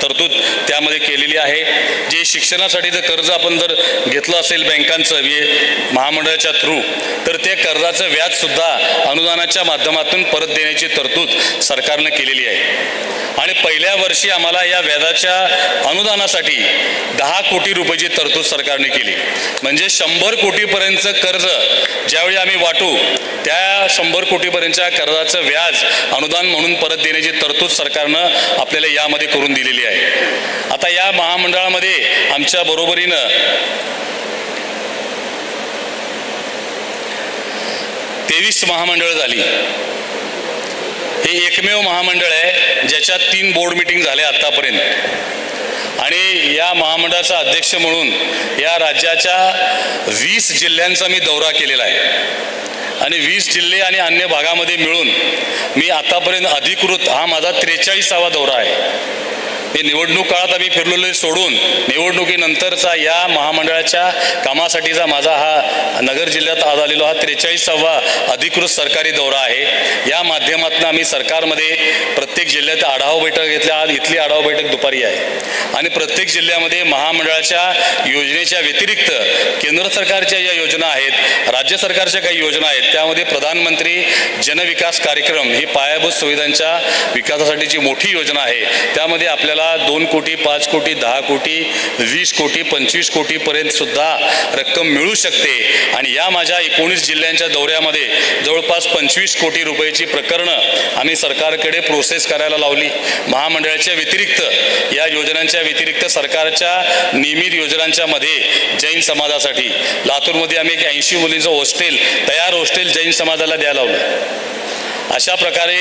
तरतूद त्यामध्ये केलेली आहे. जे शिक्षणासाठीचं कर्ज आपण जर घेतलं असेल बँकांचं महामंडळाच्या थ्रू, तर ते कर्जाचं व्याजसुद्धा अनुदानाच्या माध्यमातून परत देण्याची तरतूद सरकारनं केलेली आहे. आणि पहिल्या वर्षी आम्हाला या व्याजाच्या अनुदानासाठी 10 कोटी रुपयाची तरतूद सरकारने केली. म्हणजे 100 कोटीपर्यंतचं कर्ज ज्यावेळी आम्ही वाटू त्या 100 कोटीपर्यंतच्या कर्जाचं व्याज अनुदान म्हणून परत देण्याची तरतूद सरकारनं आपल्याला यामध्ये करून दिलेली आहे. आता या महामंडळामध्ये आमच्या बरोबरीनं 23 महामंडळ झाली. हे एकमेव महामंडळ आहे ज्याच्यात 3 बोर्ड मीटिंग झाल्या आत्तापर्यंत. आणि या महामंडळाचा अध्यक्ष म्हणून या राज्याच्या 20 जिल्ह्यांचा मी दौरा केलेला आहे. आणि 20 जिल्हे आणि अन्य भागामध्ये मिळून मी आतापर्यंत अधिकृत हा माझा 43वा दौरा आहे. हे निवडणूक काळात आम्ही फिरलेलो सोडून निवडणुकीनंतरचा या महामंडळाच्या कामासाठीचा माझा हा नगर जिल्ह्यात आज आलेला हा 43वा अधिकृत सरकारी दौरा आहे. या माध्यमातून आम्ही सरकारमध्ये प्रत्येक जिल्ह्यात आढावा बैठक घेतल्या. आज इथली आढावा बैठक दुपारी आहे. आणि प्रत्येक जिल्ह्यामध्ये महामंडळाच्या योजनेच्या व्यतिरिक्त केंद्र सरकारच्या ज्या योजना आहेत, राज्य सरकारच्या काही योजना आहेत, त्यामध्ये प्रधानमंत्री जनविकास कार्यक्रम ही पायाभूत सुविधांच्या विकासासाठीची मोठी योजना आहे. त्यामध्ये आपल्याला 2 कोटी, 5 कोटी, 10 कोटी, 20 कोटी, 25 कोटीपर्यंत सुद्धा रक्कम मिळू शकते. आणि या माझ्या 19 जिल्ह्यांच्या दौऱ्यामध्ये जवळपास 25 कोटी रुपयाची प्रकरणं आम्ही सरकारकडे प्रोसेस करायला लावली. महामंडळाच्या व्यतिरिक्त, या योजनांच्या व्यतिरिक्त सरकारच्या नियमित योजनांच्या मध्ये जैन समाजासाठी लातूरमध्ये आम्ही एक 80 मुलींचं हॉस्टेल, तयार हॉस्टेल जैन समाजाला द्यायला लावलं. अशा प्रकारे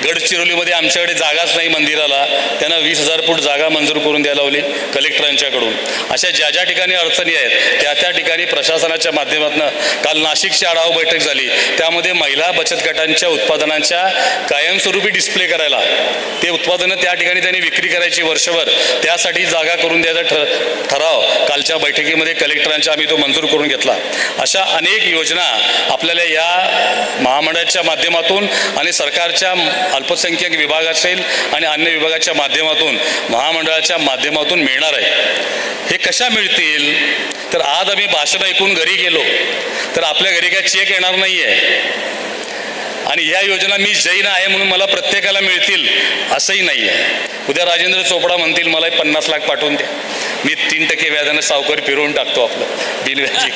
गडचिरोलीमध्ये आमच्याकडे जागाच नाही मंदिराला, त्यांना 20,000 फूट जागा मंजूर करून द्यायला लावली कलेक्टरांच्याकडून. अशा ज्या ज्या ठिकाणी अडचणी आहेत त्या त्या ठिकाणी प्रशासनाच्या माध्यमातून काल नाशिकची आढावा बैठक झाली. त्यामध्ये महिला बचत गटांच्या उत्पादनांच्या कायमस्वरूपी डिस्प्ले करायला, ते उत्पादनं त्या ठिकाणी त्यांनी विक्री करायची वर्षभर, त्यासाठी जागा करून द्यायचा ठराव कालच्या बैठकीमध्ये कलेक्टरांच्या आम्ही तो मंजूर करून घेतला. अशा अनेक योजना आपल्याला या महामंडळाच्या माध्यमातून आणि सरकारच्या अल्पसंख्याक विभाग असेल आणि अन्य विभागाच्या माध्यमातून, महामंडळाच्या माध्यमातून मिळणार आहे. हे कशा मिळतील? तर आज आम्ही भाषण ऐकून घरी गेलो तर आपल्या घरी काय चेक येणार नाही आहे. आणि या योजना मी जैन आहे म्हणून मला प्रत्येकाला मिळतील असंही नाही आहे. उद्या राजेंद्र चोपडा म्हणतील मला 50 लाख पाठवून द्या, मी 3% व्याजानं सावकारी फिरवून टाकतो आपलं बिनव्याजी.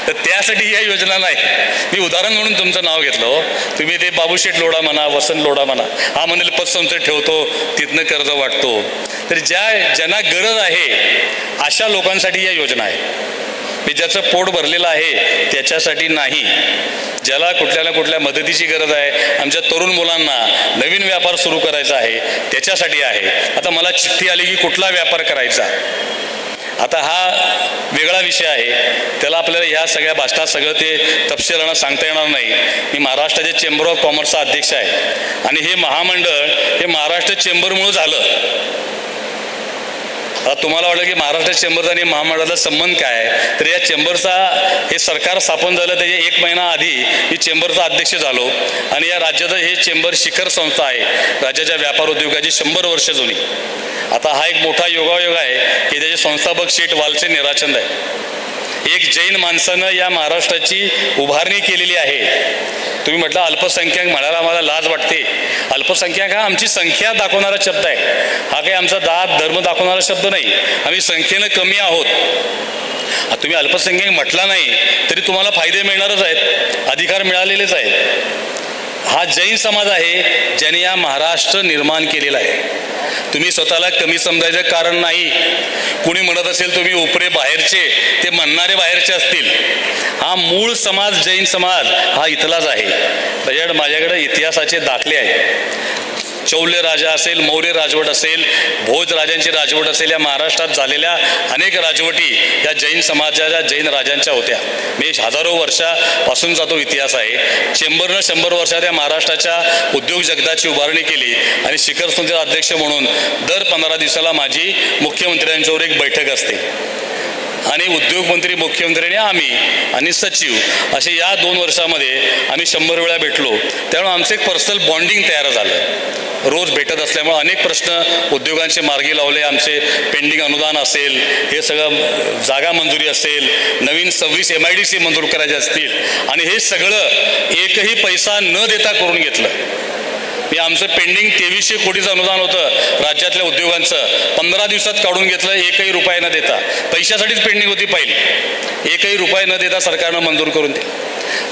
तर त्यासाठी या योजना नाही. मी उदाहरण म्हणून तुमचं नाव घेतलं. हो, तुम्ही ते बाबूशेठ लोढा म्हणा, वसंत लोढा म्हणा, हा म्हणेल पतसंस्था ठेवतो तिथनं कर्ज वाटतो. तर ज्यांना गरज आहे अशा लोकांसाठी या योजना आहे. ज्याचं पोट भरलेलं आहे त्याच्यासाठी नाही. ज्याला कुठल्या ना कुठल्या मदतीची गरज आहे, आमच्या तरुण मुलांना नवीन व्यापार सुरू करायचा आहे त्याच्यासाठी आहे. आता मला चिठ्ठी आली की कुठला व्यापार करायचा, आता हा वेगळा विषय आहे. त्याला आपल्याला ह्या सगळ्या भाषणात सगळं ते तपशिलानं सांगता येणार नाही. मी महाराष्ट्राचे चेंबर ऑफ कॉमर्सचा अध्यक्ष आहे आणि हे महामंडळ हे महाराष्ट्र चेंबरमुळं झालं. आता तुम्हाला वाटलं की महाराष्ट्र चेंबरचा आणि महामंडळाचा संबंध काय आहे? तर या चेंबरचा हे सरकार स्थापन झालं त्याच्या 1 महिना आधी मी चेंबरचा अध्यक्ष झालो. आणि या राज्याचं हे चेंबर शिखर संस्था आहे, राज्याच्या व्यापार उद्योगाची 100 वर्ष जुनी. आता हा एक मोठा योगायोग आहे की त्याचे संस्थापक शेठ वालचे निराचंद आहे. एक जैन माणसानं या महाराष्ट्राची उभारणी केलेली आहे. तुम्ही म्हटलं अल्पसंख्याक म्हणायला आम्हाला लाज वाटते. अल्पसंख्याक हा आमची संख्या दाखवणारा शब्द आहे. हा काही आमचा जात धर्म दाखवणारा शब्द नाही. आम्ही संख्येनं कमी आहोत. तुम्ही अल्पसंख्याक म्हटला नाही तरी तुम्हाला फायदे मिळणारच आहेत, अधिकार मिळालेलेच आहेत. हा जैन समाज आहे ज्याने या महाराष्ट्र निर्माण केलेला आहे. तुम्ही स्वतःला कमी समजायचं कारण नाही. कुणी म्हणत असेल तुम्ही उपरे बाहेरचे, ते म्हणणारे बाहेरचे असतील. हा मूळ समाज जैन समाज हा इथलाच आहे. माझ्याकडे इतिहासाचे दाखले आहेत. चौल्य राजा असेल, मौर्य राजवट असेल, भोज राजांची राजवट असेल, या महाराष्ट्रात झालेल्या अनेक राजवटी या जैन समाजाच्या जैन राजांच्या होत्या. मी हजारो वर्षापासूनचा तो इतिहास आहे. चेंबरनं 100 वर्षात या महाराष्ट्राच्या उद्योग जगताची उभारणी केली आणि शिखर संस्थेचा अध्यक्ष म्हणून दर 15 दिवसाला माझी मुख्यमंत्र्यांच्यावर एक बैठक असते आणि उद्योगमंत्री, मुख्यमंत्री आम्ही आणि सचिव असे या 2 वर्षामध्ये आम्ही 100 वेळा भेटलो. त्यामुळे आमचं एक पर्सनल बॉन्डिंग तयार झालं. रोज भेटत असल्यामुळे अनेक प्रश्न उद्योगांचे मार्गी लावले. आमचे पेंडिंग अनुदान असेल, हे सगळं जागा मंजुरी असेल, नवीन 26 MIDC मंजूर करायचे असतील, आणि हे सगळं एकही पैसा न देता करून घेतलं. हे आमचं पेंडिंग 2300 कोटीचं अनुदान होतं राज्यातल्या उद्योगांचं, 15 दिवसात काढून घेतलं. एकही रुपया न देता, पैशासाठीच पेंडिंग होती पहिली, एकही रुपया न देता सरकारनं मंजूर करून दिली.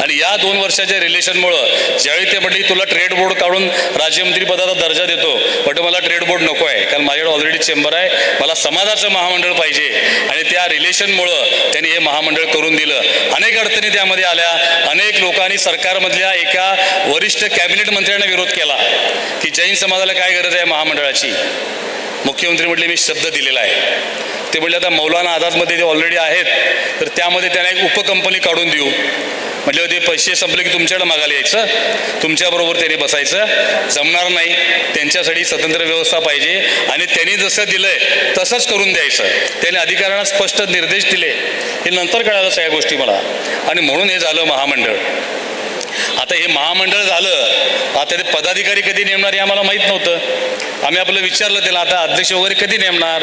आणि या 2 वर्षाच्या रिलेशनमुळं ज्यावेळी ते म्हटले तुला ट्रेड बोर्ड काढून राज्यमंत्रीपदाचा दर्जा देतो, पण मला ट्रेड बोर्ड नको आहे, कारण माझ्याकडे ऑलरेडी चेंबर आहे, मला समाजाचं महामंडळ पाहिजे. आणि त्या रिलेशनमुळं त्यांनी हे महामंडळ करून दिलं. अनेक अडचणी त्यामध्ये आल्या. अनेक लोकांनी सरकारमधल्या एका वरिष्ठ कॅबिनेट मंत्र्यांना विरोध केला की जैन समाजाला काय गरज आहे महामंडळाची. मुख्यमंत्री म्हटले मी शब्द दिलेला आहे. ते म्हटले आता मौलाना आझादमध्ये जे ऑलरेडी आहेत तर त्यामध्ये त्यांना एक उपकंपनी काढून देऊ. म्हटले ते पैसे संपले की तुमच्याकडे मागायला यायचं, तुमच्याबरोबर त्यांनी बसायचं, जमणार नाही. त्यांच्यासाठी स्वतंत्र व्यवस्था पाहिजे आणि त्यांनी जसं दिलंय तसंच करून द्यायचं. त्याने अधिकाऱ्यांना स्पष्ट निर्देश दिले. हे नंतर कळालं सगळ्या गोष्टी मला, आणि म्हणून हे झालं महामंडळ. आता हे महामंडळ झालं, आता ते पदाधिकारी कधी नेमणार हे आम्हाला माहीत नव्हतं. आम्ही आपलं विचारलं त्याला, आता अध्यक्ष वगैरे कधी नेमणार.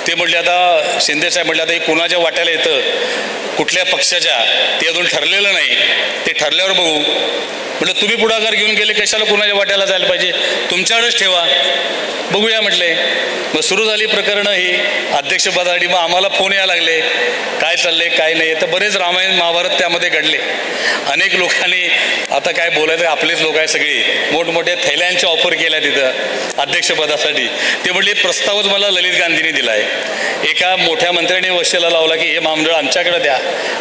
ते म्हटले आता शिंदे साहेब म्हटले आता हे कोणाच्या वाट्याला येतं, कुठल्या पक्षाच्या, ते अजून ठरलेलं नाही, ते ठरल्यावर बघू. म्हटलं तुम्ही पुढाकार घेऊन गेले, कशाला कोणाच्या वाट्याला जायला पाहिजे, तुमच्याकडेच ठेवा, बघूया म्हटले. मग सुरू झाली प्रकरणं ही अध्यक्षपदासाठी. मग आम्हाला फोन यायला लागले काय चाललंय काय नाही. तर बरेच रामायण महाभारत त्यामध्ये घडले. अनेक लोकांनी आता काय बोलायचं, आपलेच लोक आहे सगळी, मोठमोठ्या थैल्यांच्या ऑफर केल्या तिथं अध्यक्षपदासाठी. ते म्हटले प्रस्तावच मला ललित गांधींनी दिला आहे. एका मोठ्या मंत्र्याने वशिला लावला की हे महामंडळ आमच्याकडे द्या,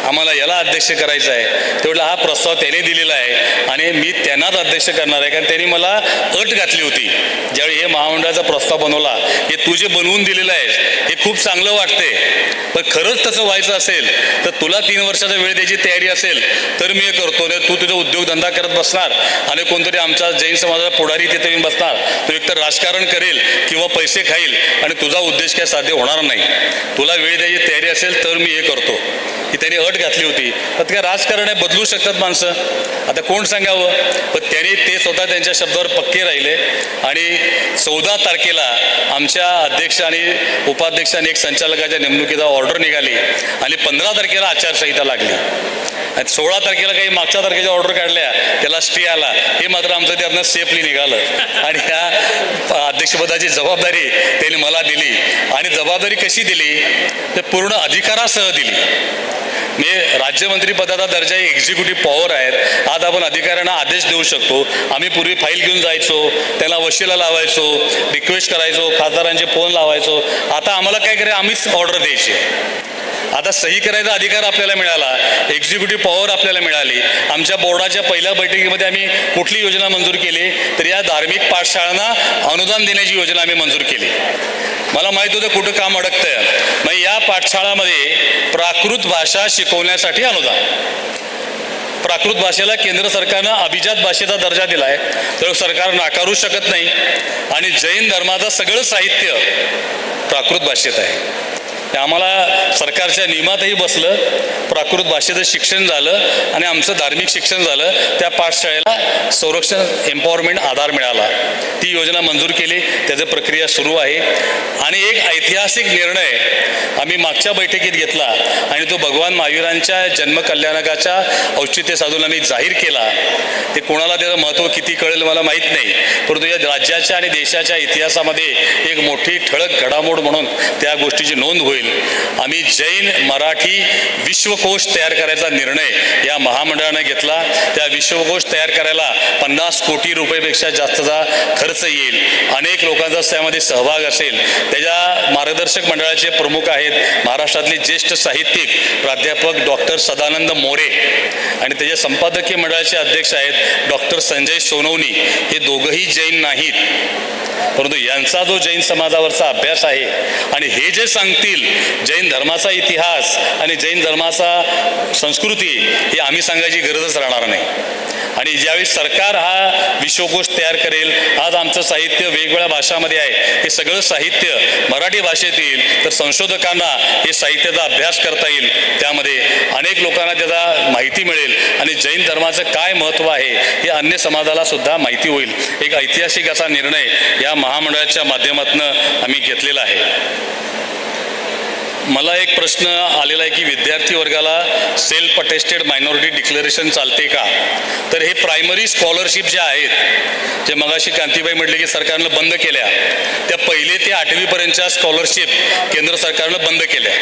आम्हाला याला अध्यक्ष करायचं आहे. ते म्हटलं हा प्रस्ताव त्याने दिलेला आहे आणि मी त्यांनाच अध्यक्ष करणार आहे, कारण त्यांनी मला अट घातली होती ज्यावेळी हे महामंडळाचा प्रस्ताव बनवला. हे तू जे बनवून दिलेलं आहेस हे खूप चांगलं वाटते, पण खरंच तसं व्हायचं असेल तर तुला 3 वर्षाचा वेळ द्यायची तयारी असेल तर मी हे करतो. नाही तू तुझा उद्योगधंदा करत बसणार आणि कोणतरी आमचा जैन समाजाचा पुढारी तिथे येऊन बसणार, तो एकतर राजकारण करेल किंवा पैसे खाईल आणि तुझा उद्देश काय साध्य होणार नाही. तुला वेळ द्यायची तयारी असेल तर मी हे करतो, ही त्यांनी अट घातली होती. तर काय राजकारण आहे, बदलू शकतात माणसं, आता कोण सांगावं. पण त्यांनी ते स्वतः त्यांच्या शब्दावर पक्के राहिले आणि 14 तारखेला आमच्या अध्यक्ष आणि उपाध्यक्षांनी एक संचालकाच्या नेमणुकीचा ऑर्डर निघाली आणि 15 तारखेला आचारसंहिता लागली. आणि 16 तारखेला काही मागच्या तारखेच्या ऑर्डर काढल्या, त्याला स्टे आला. हे मात्र आमचं त्यातनं सेफली निघालं आणि ह्या अध्यक्षपदाची जबाबदारी त्यांनी मला दिली. आणि जबाबदारी कशी दिली तर पूर्ण अधिकारासह दिली. मी राज्यमंत्री पदाचा दर्जा ही एक्झिक्युटिव्ह पॉवर आहेत. आज आपण अधिकाऱ्यांना आदेश देऊ शकतो. आम्ही पूर्वी फाईल घेऊन जायचो, त्याला वशिला लावायचो, रिक्वेस्ट करायचो, खासदारांचे फोन लावायचो. आता आम्हाला काय करायचं, आम्हीच ऑर्डर द्यायची. आता सही करायचा अधिकार आपल्याला मिळाला, एक्झिक्युटिव्ह पॉवर आपल्याला मिळाली. आमच्या बोर्डाच्या पहिल्या बैठकीमध्ये आम्ही कुठली योजना मंजूर केली तर या धार्मिक पाठशाळांना अनुदान देण्याची योजना आम्ही मंजूर केली. मला माहीत होतं कुठं काम अडकतं. मग या पाठशाळामध्ये प्राकृत भाषा शिकवण्यासाठी अनुदान. प्राकृत भाषेला केंद्र सरकारनं अभिजात भाषेचा दर्जा दिला आहे, तर सरकार नाकारू शकत नाही. आणि जैन धर्माचं सगळं साहित्य प्राकृत भाषेत आहे. आम्हाला सरकारच्या नियमातही बसलं, प्राकृत भाषेचं शिक्षण झालं आणि आमचं धार्मिक शिक्षण झालं. त्या पाठशाळेला संरक्षण एम्पॉवरमेंट आधार मिळाला. ती योजना मंजूर केली, त्याची प्रक्रिया सुरू आहे. आणि एक ऐतिहासिक निर्णय आम्ही मागच्या बैठकीत घेतला आणि तो भगवान महावीरांच्या जन्मकल्याणकाच्या औचित्य साधून आम्ही जाहीर केला. ते कोणाला त्याचं महत्त्व किती कळेल मला माहीत नाही, परंतु या राज्याच्या आणि देशाच्या इतिहासामध्ये एक मोठी ठळक घडामोड म्हणून त्या गोष्टीची नोंद होईल. आम्ही जैन मराठी विश्वकोश तयार करायचा निर्णय या महामंडळानं घेतला. त्या विश्वकोश तयार करायला 50 कोटी रुपयेपेक्षा जास्तचा खर्च येईल. अनेक लोकांचा त्यामध्ये सहभाग असेल. त्याच्या मार्गदर्शक मंडळाचे प्रमुख आहेत महाराष्ट्रातले ज्येष्ठ साहित्यिक प्राध्यापक डॉक्टर सदानंद मोरे आणि त्याच्या संपादकीय मंडळाचे अध्यक्ष आहेत डॉक्टर संजय सोनवणी. हे दोघंही जैन नाहीत, परंतु यांचा जो जैन समाजावरचा अभ्यास आहे आणि हे जे सांगतील जैन धर्माचा इतिहास आणि जैन धर्माचा संस्कृती, हे आम्ही सांगायची गरजच राहणार नाही. आणि ज्यावेळी सरकार हा विश्वकोश तयार करेल, आज आमचं साहित्य वेगवेगळ्या भाषांमध्ये आहे, हे सगळं साहित्य मराठी भाषेत येईल, तर संशोधकांना हे साहित्याचा अभ्यास करता येईल. त्यामध्ये अनेक लोकांना त्याचा माहिती मिळेल आणि जैन धर्माचं काय महत्त्व आहे हे अन्य समाजाला सुद्धा माहिती होईल. एक ऐतिहासिक असा निर्णय या महामंडळाच्या माध्यमातून आम्ही घेतलेला आहे. मला एक प्रश्न आलेला आहे की विद्यार्थी वर्गाला सेल्फ अटेस्टेड मायनॉरिटी डिक्लेरेशन चालते का? तर हे प्रायमरी स्कॉलरशिप ज्या आहेत, जे मगाशी कांतीबाई म्हटले की सरकारनं बंद केल्या, त्या 1ली ते 8वीपर्यंतच्या स्कॉलरशिप केंद्र सरकारनं बंद केल्या.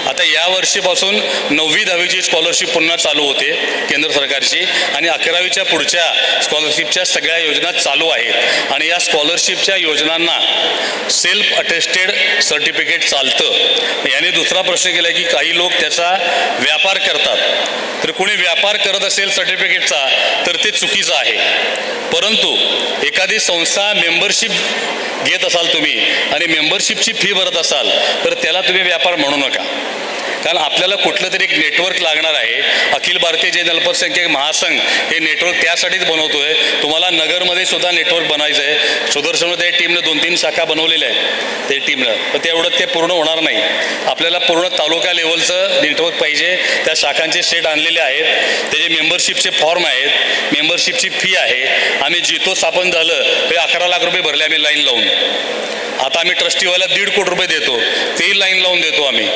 आता या वर्षीपासून 9वी-10वीची स्कॉलरशिप पुन्हा चालू होते केंद्र सरकारची आणि 11वीच्या पुढच्या स्कॉलरशिपच्या सगळ्या योजना चालू आहेत. आणि या स्कॉलरशिपच्या योजनांना सेल्फ अटेस्टेड सर्टिफिकेट चालतं. याने दुसरा प्रश्न केला की काही लोक त्याचा व्यापार करतात. तर कोणी व्यापार करत असेल सर्टिफिकेटचा तर ते चुकीचं आहे. परंतु एखादी संस्था मेंबरशिप घेत असाल तुम्ही आणि मेंबरशिपची फी भरत असाल तर त्याला तुम्ही व्यापार म्हणू नका. कारण आपल्याला कुठलं तरी एक नेटवर्क लागणार आहे. अखिल भारतीय जैन अल्पसंख्याक महासंघ हे नेटवर्क त्यासाठीच बनवतोय. तुम्हाला नगरमध्ये सुद्धा नेटवर्क बनायचं आहे. सुदर्शन त्या टीमनं 2-3 शाखा बनवलेल्या आहेत त्या टीमनं, पण तेवढं ते पूर्ण होणार नाही. आपल्याला पूर्ण तालुका लेवलचं नेटवर्क पाहिजे. त्या शाखांचे सेट आणलेले आहेत, त्याचे मेंबरशिपचे फॉर्म आहेत, मेंबरशिपची फी आहे. आम्ही जितो स्थापन झालं ते 11 लाख रुपये भरले आम्ही लाईन लावून. आता आम्ही ट्रस्टीवाला 1.5 कोटी रुपये देतो, तेही लाईन लावून देतो आम्ही.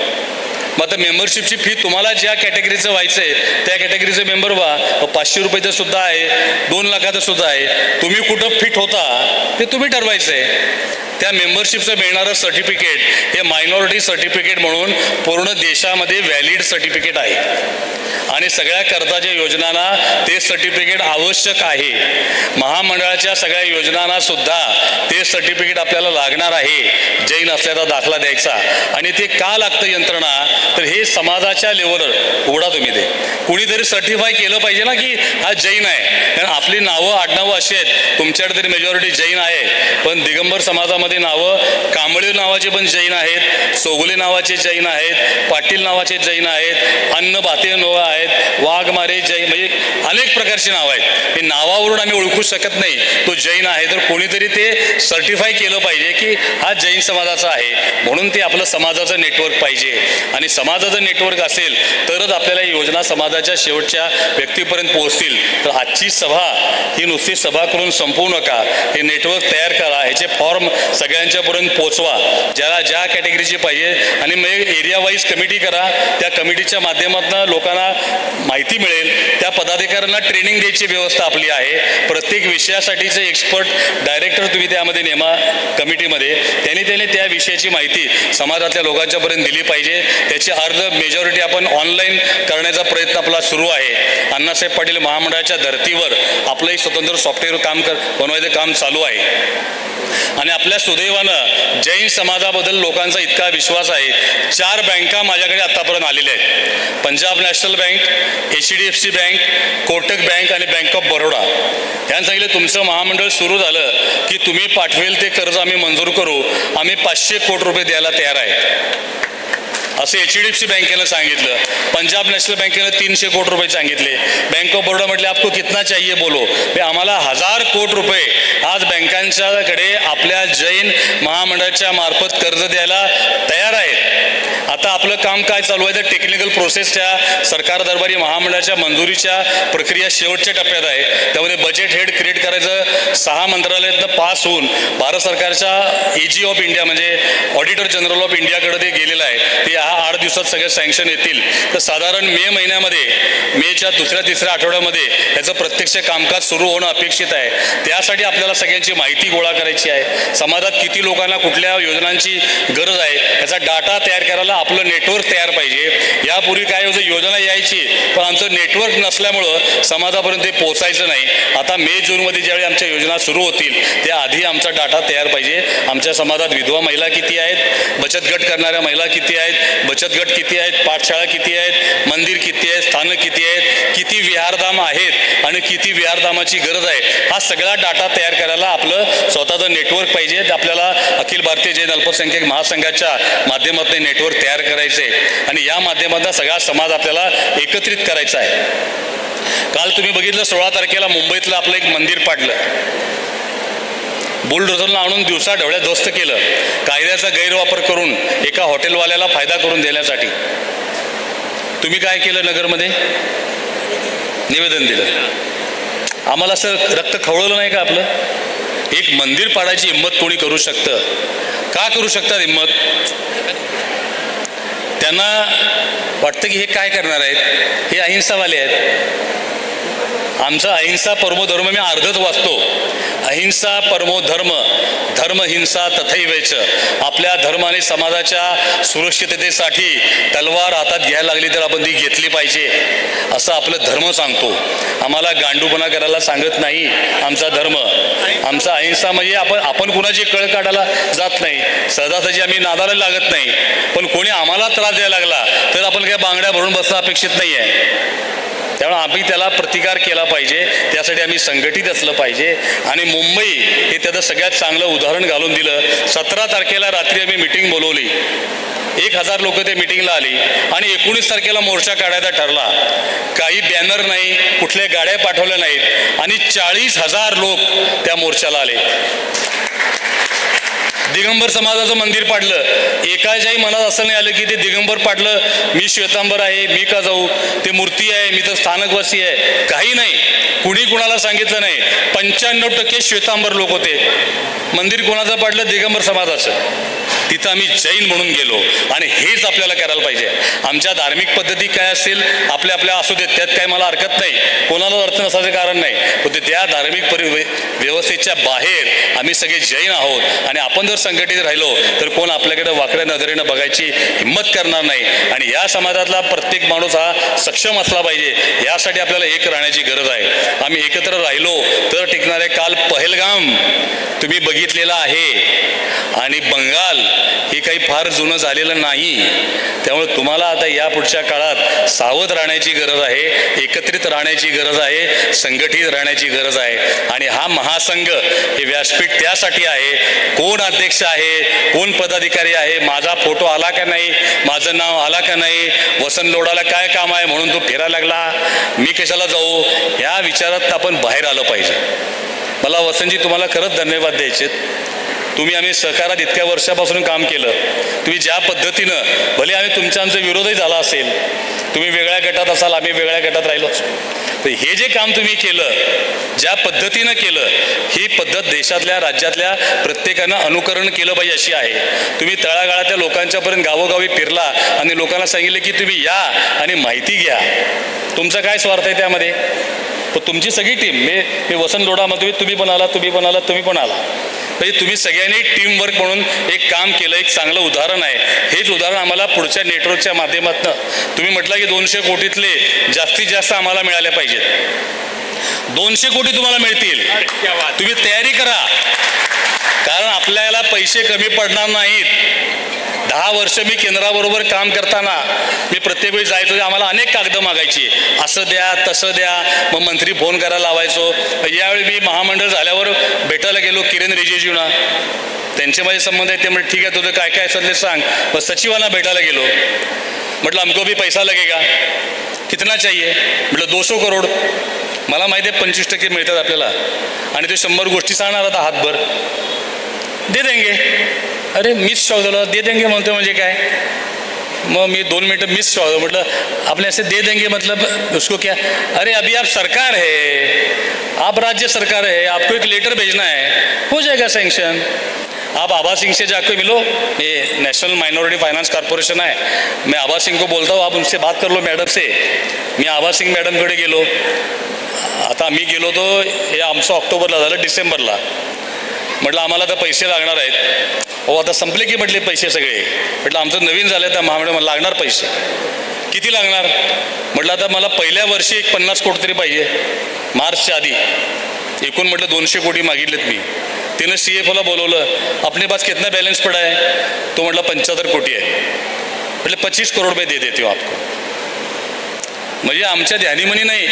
मग आता मेंबरशिपची फी तुम्हाला ज्या कॅटेगरीचं व्हायचं आहे त्या कॅटेगरीचं मेंबर व्हा. 500 रुपयाचं सुद्धा आहे, 2 लाखाचं सुद्धा आहे. तुम्ही कुठं फिट होता ते तुम्ही ठरवायचं आहे. त्या मेंबरशिपचं मिळणारं सर्टिफिकेट हे मायनॉरिटी सर्टिफिकेट म्हणून पूर्ण देशामध्ये व्हॅलिड सर्टिफिकेट आहे आणि सगळ्या कर्जाच्या योजनांना ते सर्टिफिकेट आवश्यक आहे. महामंडळाच्या सगळ्या योजनांना सुद्धा ते सर्टिफिकेट आपल्याला लागणार आहे जैन असल्याचा दाखला द्यायचा. आणि ते का लागतं यंत्रणा, तर हे समाजाच्या लेवलवर उघडा तुम्ही ते कुणीतरी सर्टिफाय केलं पाहिजे ना की हा जैन आहे. कारण आपली नावं आडनावं अशी आहेत, तुमच्याकडे तरी मेजॉरिटी जैन आहे, पण दिगंबर समाजामध्ये नावं कांबळे नावाचे पण जैन आहेत, सोगले नावाचे जैन आहेत, पाटील नावाचे जैन आहेत, अन्न भाते नोवा आहेत, वाघमारे जैन, म्हणजे अनेक प्रकारची नावं आहेत. हे नावावरून आम्ही ओळखू शकत नाही तो जैन आहे. तर कोणीतरी ते सर्टिफाय केलं पाहिजे की हा जैन समाजाचा आहे. म्हणून ते आपलं समाजाचं नेटवर्क पाहिजे आणि समाजाचं नेटवर्क असेल तरच आपल्याला योजना समाजाच्या शेवटच्या व्यक्तीपर्यंत पोहोचतील. तर आजची सभा ही नुसती सभा करून संपवू नका. हे नेटवर्क तयार करा, ह्याचे फॉर्म सगळ्यांच्यापर्यंत पोचवा ज्याला ज्या कॅटेगरीची पाहिजे. आणि मग एरिया वाईज कमिटी करा. त्या कमिटीच्या माध्यमातून लोकांना माहिती मिळेल. त्या पदाधिकाऱ्यांना ट्रेनिंग द्यायची व्यवस्था आपली आहे. प्रत्येक विषयासाठीचे एक्सपर्ट डायरेक्टर तुम्ही त्यामध्ये नेमा कमिटीमध्ये. त्यांनी त्या विषयाची माहिती समाजातल्या लोकांच्यापर्यंत दिली पाहिजे. त्याची अर्ध मेजॉरिटी आपण ऑनलाईन करण्याचा प्रयत्न आपला सुरू आहे. अण्णासाहेब पाटील महामंडळाच्या धर्तीवर आपलंही स्वतंत्र सॉफ्टवेअर बनवायचं काम चालू आहे. आणि आपल्या सुदैवानं जैन समाजाबद्दल लोकांचा इतका विश्वास आहे. 4 बँका माझ्याकडे आतापर्यंत आलेल्या आहेत. Punjab national bank, HDFC bank, Kotak bank आणि बँक ऑफ बरोडा. यांनी सांगितलं तुमचं महामंडळ सुरू झालं की तुम्ही पाठवेल ते कर्ज आम्ही मंजूर करू. आम्ही 500 कोटी रुपये द्यायला तयार आहे असं HDFC बँकेनं सांगितलं. पंजाब नॅशनल बँकेनं 300 कोटी रुपये सांगितले. बँक ऑफ बरोडा म्हटले आपको कितना चाहिए बोलो. आम्हाला 1000 कोटी रुपये आज बँकांच्याकडे आपल्या जैन महामंडळाच्या मार्फत कर्ज द्यायला तयार आहेत. आता काम काय चालू आहे तर टेक्निकल प्रोसेसच्या सरकार दरबारी महामंडळाच्या मंजुरीच्या प्रक्रिया शेवटच्या टप्प्यात आहे. त्यामध्ये बजेट हेड क्रिएट करायचं 6 मंत्रालयातनं पास होऊन भारत सरकारच्या AG ऑफ इंडिया म्हणजे ऑडिटर जनरल ऑफ इंडियाकडे ते गेलेलं आहे. ते 8 दिवसात सगळे सँक्शन येतील. तर साधारण मे महिन्यामध्ये मेच्या 2-3 आठवड्यामध्ये याचं प्रत्यक्ष कामकाज सुरू होणं अपेक्षित आहे. त्यासाठी आपल्याला सगळ्यांची माहिती गोळा करायची आहे. समाजात किती लोकांना कुठल्या योजनांची गरज आहे याचा डाटा तयार करायला आपलं नेटवर्क तयार पाहिजे. यापूर्वी काय होतं योजना यायची पण आमचं नेटवर्क नसल्यामुळं समाजापर्यंत ते पोचायचं नाही. आता मे जूनमध्ये ज्यावेळी आमच्या योजना सुरू होतील त्याआधी आमचा डाटा तयार पाहिजे. आमच्या समाजात विधवा महिला किती आहेत, बचत गट करणाऱ्या महिला किती आहेत, बचत गट किती आहेत, पाठशाळा किती आहेत, मंदिर किती आहेत, स्थानक किती आहेत, किती विहारधाम आहेत आणि किती विहारधामाची गरज आहे हा सगळा डाटा तयार करायला आपलं स्वतःचं नेटवर्क पाहिजे. आपल्याला अखिल भारतीय जैन अल्पसंख्याक महासंघाच्या माध्यमातून नेटवर्क तयार करायचं आहे आणि या माध्यमातून सगळा समाज आपल्याला एकत्रित करायचा आहे. काल तुम्ही बघितलं 16 तारखेला मुंबईतलं आपलं एक मंदिर पाडलं. बुलडोझरला आणून दिवसा ढवळ्या ध्वस्त केलं कायद्याचा गैरवापर करून एका हॉटेलवाल्याला फायदा करून देण्यासाठी. तुम्ही काय केलं नगरमध्ये? निवेदन दिलं. आम्हाला असं रक्त खवळलं नाही का आपलं? एक मंदिर पाडायची हिंमत कोणी करू शकतं का? करू शकतात हिंमत? त्यांना वाटतं की हे काय करणार आहेत, हे अहिंसावाले आहेत. आमचा अहिंसा परमो धर्म मी अर्धच वाचतो. अहिंसा परमो धर्म धर्म हिंसा तथैवेच. आपल्या धर्म आणि समाजाच्या सुरक्षिततेसाठी तलवार हातात घ्यायला लागली तर आपण ती घेतली पाहिजे असं आपलं धर्म सांगतो. आम्हाला गांडूपणा करायला सांगत नाही आमचा धर्म. आमचा अहिंसा म्हणजे आपण कुणाची कळ काढायला जात नाही, सहजासहजी आम्ही नादाला लागत नाही. पण कोणी आम्हाला त्रास द्यायला लागला तर आपण काय बांगड्या भरून बसणं अपेक्षित नाही आहे. त्यामुळे आम्ही त्याला प्रतिकार केला पाहिजे. त्यासाठी आम्ही संघटित असलं पाहिजे. आणि मुंबई हे त्याचं सगळ्यात चांगलं उदाहरण घालून दिलं. 17 तारखेला रात्री आम्ही मिटिंग बोलवली. 1000 लोक ते मिटिंगला आली आणि 19 तारखेला मोर्चा काढायचा ठरला. काही बॅनर नाही, कुठल्या गाड्या पाठवल्या नाहीत आणि 40,000 लोक त्या मोर्चाला आले. दिगंबर समाजाचं मंदिर पाडलं. एकाच्याही मनात असं नाही आलं की ते दिगंबर पाडलं, मी श्वेतांबर आहे, मी का जाऊ, ते मूर्ती आहे, मी तर स्थानकवासी आहे. काही नाही, कुणी कुणाला सांगितलं नाही. 95% श्वेतांबर लोक होते. मंदिर कोणाचं पाडलं? दिगंबर समाजाचं. तिथं आम्ही जैन म्हणून गेलो आणि हेच आपल्याला करायला पाहिजे. आमच्या धार्मिक पद्धती काय असतील आपल्या आपल्या असू देत, त्यात काही मला हरकत नाही, कोणाला अर्थ नसायचं कारण नाही. पण त्या धार्मिक व्यवस्थेच्या बाहेर आम्ही सगळे जैन आहोत आणि आपण जर संघटित राहिलो तर कोण आपल्याकडे वाकड्या नजरेनं बघायची हिंमत करणार नाही. आणि या समाजातला प्रत्येक माणूस हा सक्षम असला पाहिजे. यासाठी आपल्याला एक राहण्याची गरज आहे. आम्ही एकत्र राहिलो तर टिकणार आहे. काल पहलगाम तुम्ही बघितलेला आहे आणि बंगाल हे काही फार जुनं झालेलं नाही. त्यामुळे तुम्हाला आता या पुढच्या काळात सावध राहण्याची गरज आहे, एकत्रित राहण्याची गरज आहे, संघटित राहण्याची गरज आहे. आणि हा महासंघ हे व्यासपीठ त्यासाठी आहे. कोण अध्यक्ष आहे, कोण पदाधिकारी आहे, माझा फोटो आला का नाही, माझं नाव आला का नाही, वसंत लोढाला काय काम आहे म्हणून तो फिरायला लागला, मी कशाला जाऊ, या विचारात आपण बाहेर आलं पाहिजे. मला वसंतजी तुम्हाला खरंच धन्यवाद द्यायचे. तुम्ही आम्ही सहकारात इतक्या वर्षापासून काम केलं. तुम्ही ज्या पद्धतीनं, भले आम्ही तुमचा आमचा विरोधही झाला असेल, तुम्ही वेगळ्या गटात असाल, आम्ही वेगळ्या गटात राहिलो, तर हे जे काम तुम्ही केलं, ज्या पद्धतीनं केलं, ही पद्धत देशातल्या राज्यातल्या प्रत्येकानं अनुकरण केलं पाहिजे अशी आहे. तुम्ही तळागाळातल्या लोकांच्यापर्यंत गावोगावी फिरला आणि लोकांना सांगितलं की तुम्ही या आणि माहिती घ्या. तुमचा काय स्वार्थ आहे त्यामध्ये? पण तुमची सगळी टीम, मी वसंत लोढामध्ये तुम्ही पण आला, तुम्ही पण आला, तुम्ही पण आला, म्हणजे तुम्ही सगळ्यांनी टीमवर्क म्हणून एक काम केलं. एक चांगलं उदाहरण आहे. हेच उदाहरण आम्हाला पुढच्या नेटवर्कच्या माध्यमातून तुम्ही म्हटलं की 200 कोटीतले जास्तीत जास्त आम्हाला मिळाले पाहिजेत. 200 कोटी तुम्हाला मिळतील. तुम्ही तयारी करा, कारण आपल्याला पैसे कमी पडणार नाहीत. 10 वर्ष मी केंद्राबरोबर काम करताना मी प्रत्येक वेळी जायचो, आम्हाला अनेक कागदं मागायची, असं द्या तसं द्या, मग मंत्री फोन करायला लावायचो. यावेळी मी महामंडळ झाल्यावर भेटायला गेलो किरेन रिजिजूंना, त्यांचे माझे संबंध आहेत. ते म्हणजे ठीक आहे, तुझं काय काय असेल ते सांग. मग सचिवांना भेटायला गेलो, म्हटलं हमको भी पैसा लगेगा, कितना चाहिए, म्हटलं 200 करोड. मला माहिती आहे 25% मिळतात आपल्याला आणि ते 100 गोष्टी सांगणार आता हातभर, दे देंगे. अरे मीच शॉक झालो, दे देंगे म्हणतो म्हणजे काय? मग मी 2 मिनटं मिस म्हटलं आपने ऐसे दे देंगे मतलब उसको क्या, अरे अभी आप सरकार है, आप राज्य सरकार है, आपको एक लेटर भेजना है, हो जाएगा सैंक्शन। आप आभा सिंह से जाकर मिलो, ये नेशनल माइनॉरिटी फाइनेंस कॉर्पोरेशन आहे, मैं आभा सिंह को बोलता हूँ, आप उनसे बात कर लो मॅडम से। मी आभा सिंग मॅडमकडे गेलो, आता मी गेलो तो हे आमचं ऑक्टोबरला झालं, डिसेंबरला म्हटलं आम्हाला तर पैसे लागणार आहेत। हो आता संपले की म्हटले पैसे सगळे, म्हटलं आमचं नवीन झालं तर महामंडळ लागणार पैसे, किती लागणार म्हटलं आता मला पहिल्या वर्षी एक 50 कोटी तरी पाहिजे मार्चच्या आधी, एकूण म्हटलं 200 कोटी मागितलेत मी। तिनं CFOला बोलवलं, अपने पास कितना बैलेंस पड़ा है, तो म्हटलं 75 कोटी आहे, म्हटलं 25 करोड रुपये दे देते हो आपको। म्हणजे आमच्या ध्यानीमनी नाही,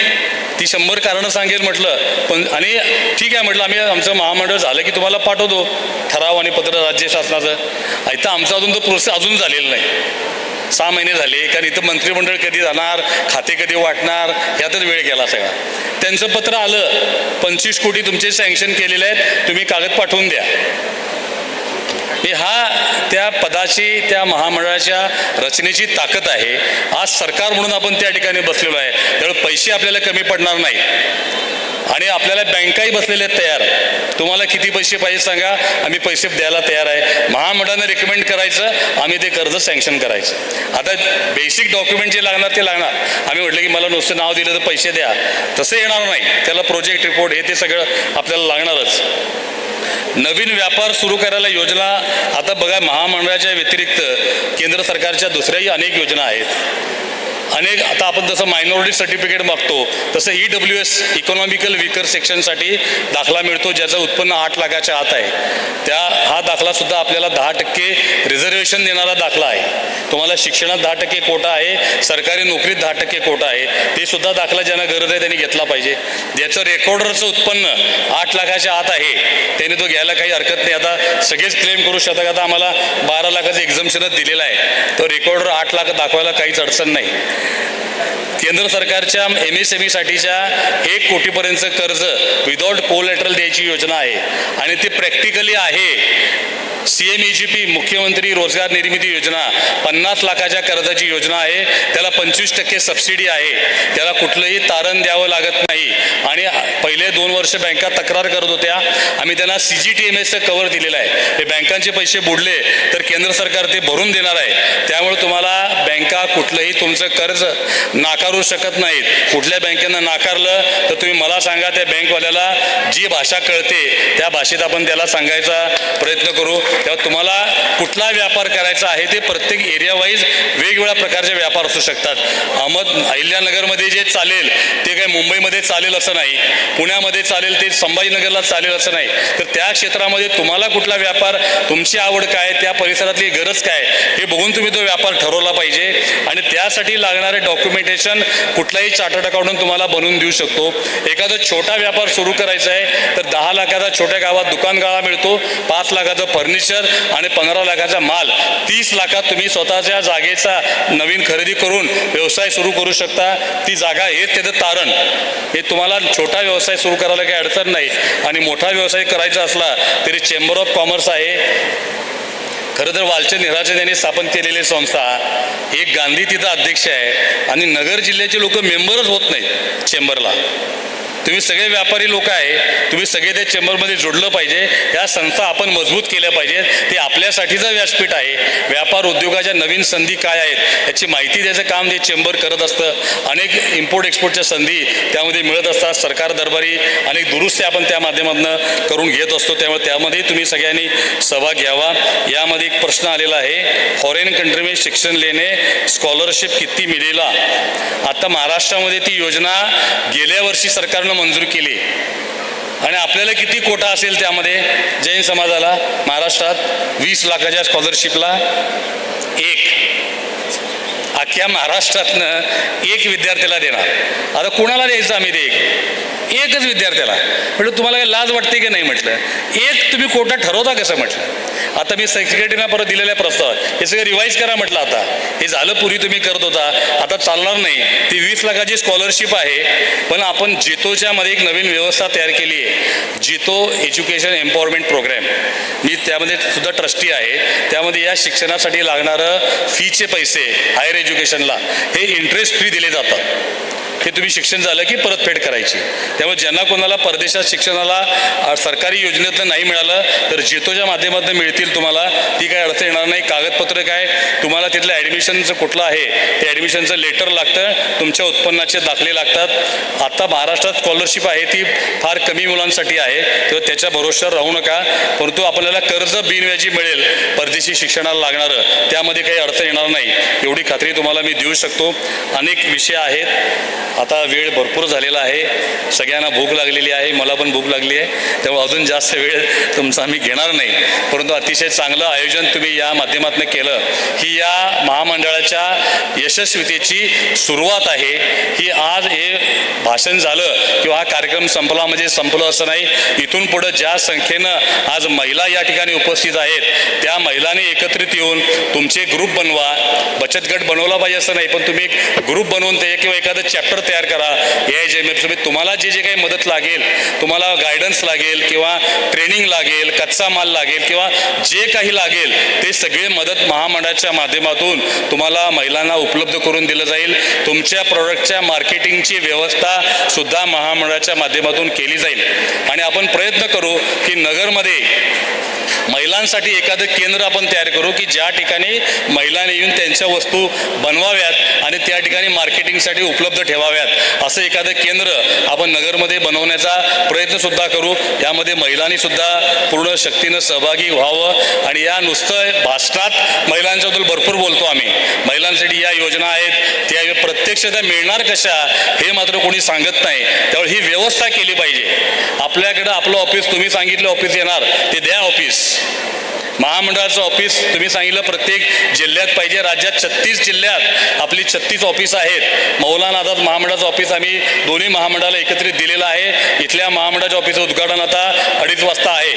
ती 100 कारणं सांगेल म्हटलं, पण आणि ठीक आहे म्हटलं आम्ही आमचं महामंडळ झालं की तुम्हाला पाठवतो ठराव आणि पत्र राज्य शासनाचं। इथं आमचं अजून तो प्रोसेस अजून झालेलं नाही, 6 महिने झाले, कारण इथं मंत्रिमंडळ कधी जाणार, खाते कधी वाटणार, यातच वेळ गेला सगळा। त्यांचं पत्र आलं, 25 कोटी तुमचे सँक्शन केलेले आहेत, तुम्ही कागद पाठवून द्या। हे हा त्या पदाची, त्या महामंडळाच्या रचनेची ताकद आहे। आज सरकार म्हणून आपण त्या ठिकाणी बसलेलो आहे, त्यामुळे पैसे आपल्याला कमी पडणार नाही आणि आपल्याला बँकाही बसलेल्या आहेत तयार, तुम्हाला किती पैसे पाहिजे सांगा, आम्ही पैसे द्यायला तयार आहे। महामंडळानं रिकमेंड करायचं, आम्ही ते कर्ज सँक्शन करायचं। आता बेसिक डॉक्युमेंट जे लागणार ते लागणार, आम्ही म्हटलं की मला नुसतं नाव दिलं तर पैसे द्या, तसं येणार नाही, त्याला प्रोजेक्ट रिपोर्ट हे ते सगळं आपल्याला लागणारच। नवीन व्यापार सुरू करायला योजना, आता बघा महामंडळाच्या व्यतिरिक्त केंद्र सरकारच्या दुसऱ्याही अनेक योजना आहेत, अनेक। आता आपण जसं मायनॉरिटी सर्टिफिकेट मागतो तसं EWS इकॉनॉमिकल वीकर सेक्शनसाठी दाखला मिळतो, ज्याचं उत्पन्न 8 लाखाच्या आत आहे, हा दाखलासुद्धा आपल्याला 10% रिझर्वेशन देणारा दाखला आहे। तुम्हाला शिक्षणात 10% कोटा आहे, सरकारी नोकरीत 10% कोटा आहे, ते सुद्धा दाखला ज्यांना गरज आहे त्यांनी घेतला पाहिजे। ज्याचं रेकॉर्डरचं उत्पन्न 8 लाखाच्या आत आहे त्याने तो घ्यायला काही हरकत नाही। आता सगळेच क्लेम करू शकतात, आता आम्हाला 12 लाखाचं एक्झम्पशनच दिलेलं आहे, तो रेकॉर्डर 8 लाख दाखवायला काहीच अडचण नाही। केंद्र सरकारच्या MSME साठीच्या 1 कोटीपर्यंतचं कर्ज विदाउट कोलॅटरल द्यायची योजना आहे आणि ती प्रॅक्टिकली आहे। CMEGP मुख्यमंत्री रोजगार निर्मिती योजना 50 लाखाच्या कर्जाची योजना आहे, त्याला 25% सबसिडी आहे, त्याला कुठलंही तारण द्यावं लागत नाही आणि पहिले 2 वर्ष बँका तक्रार करत होत्या, आम्ही त्यांना CGTMSचं कव्हर दिलेलं आहे। हे बँकांचे पैसे बुडले तर केंद्र सरकार ते भरून देणार आहे, त्यामुळे तुम्हाला बँका कुठलंही तुमचं कर्ज नाकारू शकत नाहीत। कुठल्या बँकेनं नाकारलं तर तुम्ही मला सांगा, त्या बँकवाल्याला जी भाषा कळते त्या भाषेत आपण त्याला सांगायचा प्रयत्न करू। तेव्हा तुम्हाला कुठला व्यापार करायचा आहे ते प्रत्येक एरिया वाईज वेगवेगळ्या प्रकारचे व्यापार असू शकतात। अहिल्यानगरमध्ये जे चालेल ते काही मुंबईमध्ये चालेल असं नाही, पुण्यामध्ये चालेल ते संभाजीनगरला चालेल असं नाही, तर त्या क्षेत्रामध्ये तुम्हाला कुठला व्यापार, तुमची आवड काय, त्या परिसरातली गरज काय हे बघून तुम्ही तो व्यापार ठरवला पाहिजे आणि त्यासाठी लागणारे डॉक्युमेंटेशन कुठलाही चार्टर्ड अकाउंटंट तुम्हाला बनवून देऊ शकतो। एखादा छोटा व्यापार सुरू करायचा आहे तर 10 लाखाचा छोट्या गावात दुकान गाळा मिळतो, 5 लाखाचं फर्निचर आणि 15 लाखाचा माल, 30 लाखात तुम्ही स्वतःच्या जागेचा नवीन खरेदी करून व्यवसाय सुरू करू शकता। ती जागा हेच त्याचं तारण, हे तुम्हाला छोटा व्यवसाय सुरू करायला काही अडचण नाही आणि मोठा व्यवसाय करायचा असला तरी चेंबर ऑफ कॉमर्स आहे। खरं तर वालचंद निराचंद यांनी स्थापन केलेली संस्था, एक गांधी तिथं अध्यक्ष आहे आणि नगर जिल्ह्याचे लोक मेंबरच होत नाहीत चेंबरला। तुम्ही सगळे व्यापारी लोक आहे, तुम्ही सगळे त्या चेंबरमध्ये जोडलं पाहिजे, या संस्था आपण मजबूत केल्या पाहिजेत, ते आपल्यासाठीचं व्यासपीठ आहे। व्यापार उद्योगाच्या नवीन संधी काय आहेत याची माहिती द्यायचं काम ते चेंबर करत असतं, अनेक इम्पोर्ट एक्सपोर्टच्या संधी त्यामध्ये मिळत असतात, सरकार दरबारी अनेक दुरुस्त्या आपण त्या माध्यमातून करून घेत असतो, त्यामुळे त्यामध्ये तुम्ही सगळ्यांनी सहभाग घ्यावा। यामध्ये एक प्रश्न आलेला आहे, फॉरेन कंट्री में शिक्षण लेने स्कॉलरशिप किती मिळेला। आता महाराष्ट्रामध्ये ती योजना गेल्या वर्षी सरकारनं मंजूर केली आणि आपल्याला किती कोटा असेल त्यामध्ये जैन समाजाला महाराष्ट्रात 20 लाखाच्या स्कॉलरशिपला अख्ख्या महाराष्ट्रातनं 1 विद्यार्थ्याला देणार। आता कोणाला द्यायचं आम्ही ते? एकच विद्यार्थ्याला म्हटलं तुम्हाला काय लाज वाटते की नाही म्हटलं, एक तुम्ही कोटा ठरवता कसं म्हटलं. आता मी सेक्रेटरीना परत दिलेल्या प्रस्ताव हे सगळं रिवाईज करा म्हटलं. आता हे झालं, पूर्वी तुम्ही करत होता, आता चालणार नाही. ती 20 लाखाची स्कॉलरशिप आहे, पण आपण जितोच्या मध्ये एक नवीन व्यवस्था तयार केली आहे, जितो एज्युकेशन एम्पॉवरमेंट प्रोग्रॅम. मी त्यामध्ये सुद्धा ट्रस्टी आहे. त्यामध्ये या शिक्षणासाठी लागणारं फीचे पैसे हायर एज्युकेशनला हे इंटरेस्ट फ्री दिले जातात. हे तुम्ही शिक्षण झालं की परतफेड करायची. त्यामुळे ज्यांना कोणाला परदेशात शिक्षणाला सरकारी योजनेतनं नाही मिळालं तर जितोच्या माध्यमातून मिळतील तुम्हाला, ती काय अडचण येणार नाही. कागदपत्र काय, तुम्हाला तिथलं ॲडमिशनचं कुठलं आहे ते ॲडमिशनचं लेटर लागतं, तुमच्या उत्पन्नाचे दाखले लागतात. आता महाराष्ट्रात स्कॉलरशिप आहे ती फार कमी मुलांसाठी आहे, तेव्हा त्याच्या भरोश्यावर राहू नका. परंतु आपल्याला कर्ज बिनव्याजी मिळेल परदेशी शिक्षणाला लागणारं, त्यामध्ये काही अडचण येणार नाही एवढी खात्री तुम्हाला मी देऊ शकतो. अनेक विषय आहेत. आता वेळ भरपूर झालेला आहे, सगळ्यांना भूक लागलेली आहे, मला पण भूक लागली आहे, त्यामुळे अजून जास्त वेळ तुमचा आम्ही घेणार नाही. परंतु अतिशय चांगलं आयोजन तुम्ही या माध्यमातून केलं. ही या महामंडळाच्या यशस्वीतेची सुरुवात आहे. ही आज हे भाषण झालं किंवा हा कार्यक्रम संपला म्हणजे संपलं असं नाही. इथून पुढं ज्या संख्येनं आज महिला या ठिकाणी उपस्थित आहेत त्या महिलांनी एकत्रित येऊन तुमचे ग्रुप बनवा. बचत गट बनवला पाहिजे असं नाही, पण तुम्ही एक ग्रुप बनवून ते किंवा एखादं चॅप्टर तयार करा. AIJMF तुम्हाला जे जे काही मदत लागेल, तुम्हाला गायडन्स लागेल किंवा ट्रेनिंग लागेल, कच्चा माल लागेल किंवा जे काही लागेल ते सगळे मदत महामंडळाच्या माध्यमातून तुम्हाला महिलांना उपलब्ध करून दिलं जाईल. तुमच्या प्रोडक्टच्या मार्केटिंगची व्यवस्था सुद्धा महामंडळाच्या माध्यमातून केली जाईल. आणि आपण प्रयत्न करू की नगरमध्ये महिलांसाठी एखादं केंद्र आपण तयार करू की ज्या ठिकाणी महिलांनी येऊन त्यांच्या वस्तू बनवाव्यात आणि त्या ठिकाणी मार्केटिंगसाठी उपलब्ध ठेवाव्यात. असं एखादं केंद्र आपण नगरमध्ये बनवण्याचा प्रयत्न सुद्धा करू. यामध्ये महिलांनी सुद्धा पूर्ण शक्तीनं सहभागी व्हावं. आणि या नुसतं भाषणात महिलांच्याबद्दल भरपूर बोलतो आम्ही, महिलांसाठी या योजना आहेत, त्या प्रत्यक्षतः मिळणार कशा हे मात्र कोणी सांगत नाही. त्यामुळे ही व्यवस्था केली पाहिजे. आपल्याकडं आपलं ऑफिस, तुम्ही सांगितलं ऑफिस येणार ते द्या ऑफिस. महामंडळाचं ऑफिस तुम्ही सांगितलं प्रत्येक जिल्ह्यात पाहिजे. राज्यात 36 जिल्ह्यात आपली 36 ऑफिस आहेत. मौलाना आझाद महामंडळाचं ऑफिस आम्ही दोन्ही महामंडळाला एकत्रित दिलेलं आहे. इथल्या महामंडळाच्या ऑफिसचं उद्घाटन आता 2:30 वाजता आहे,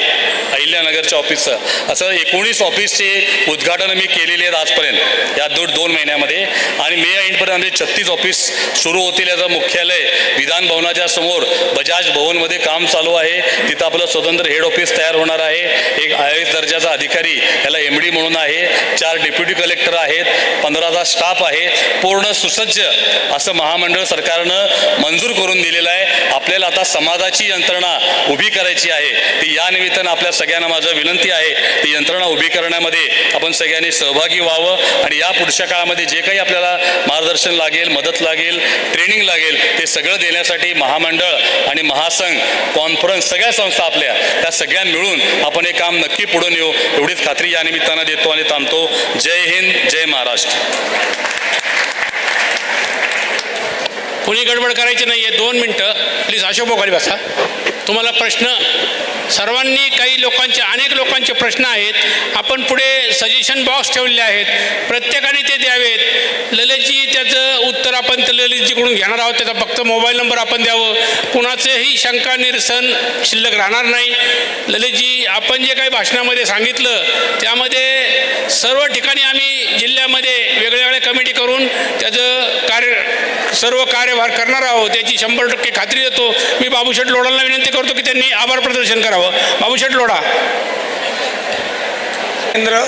अहिल्यानगरच्या ऑफिसचं. असं 19 ऑफिसचे उद्घाटन मी केलेले आहेत आजपर्यंत या 2 महिन्यामध्ये. आणि मे एंडपर्यंत 36 ऑफिस सुरू होतील. याचं मुख्यालय विधान भवनाच्या समोर बजाज भवनमध्ये काम चालू आहे. तिथं आपलं स्वतंत्र हेड ऑफिस तयार होणार आहे. एक IAS दर्जाचा अधिकारी याला MD म्हणून आहे, 4 डेप्युटी कलेक्टर आहेत, 15चा स्टाफ आहे. पूर्ण सुसज्ज असं महामंडळ सरकारनं मंजूर करून दिलेलं आहे. आपल्याला आता समाजाची यंत्रणा उभी करायची आहे. ती या निमित्तानं आपल्या सगळ्यांना माझं विनंती आहे, ती यंत्रणा उभी करण्यामध्ये आपण सगळ्यांनी सहभागी व्हावं. आणि या पुढच्या काळामध्ये जे काही आपल्याला मार्गदर्शन लागेल, मदत लागेल, ट्रेनिंग लागेल ते सगळं देण्यासाठी महामंडळ आणि महासंघ, कॉन्फरन्स, सगळ्या संस्था आपल्या त्या सगळ्या मिळून आपण हे काम नक्की पुढे नेऊ एवढीच खात्री या निमित्तानं देतो आणि थांबतो. जय हिंद, जय महाराष्ट्र. कोणी गडबड करायची नाही आहे. 2 मिनटं प्लीज. अशोक खाली बसा. तुम्हाला प्रश्न सर्वांनी, काही लोकांचे, अनेक लोकांचे प्रश्न आहेत. आपण पुढे सजेशन बॉक्स ठेवलेले आहेत, प्रत्येकाने ते द्यावेत. ललितजी त्याचं उत्तर आपण ललितजीकडून घेणार आहोत. त्याचा फक्त मोबाईल नंबर आपण द्यावं. कुणाचंही शंका निरसन शिल्लक राहणार नाही. ललितजी, आपण जे काही भाषणामध्ये सांगितलं त्यामध्ये सर्व ठिकाणी आम्ही जिल्ह्यामध्ये वेगळ्या वेगळ्या कमिटी करून त्याचं सर्व कार्यभार करणार आहोत याची 100% खात्री देतो. मी बाबूशेठ लोढांना विनंती करतो की त्यांनी आभार प्रदर्शन करावं. बाबूशेठ लोढा. केंद्र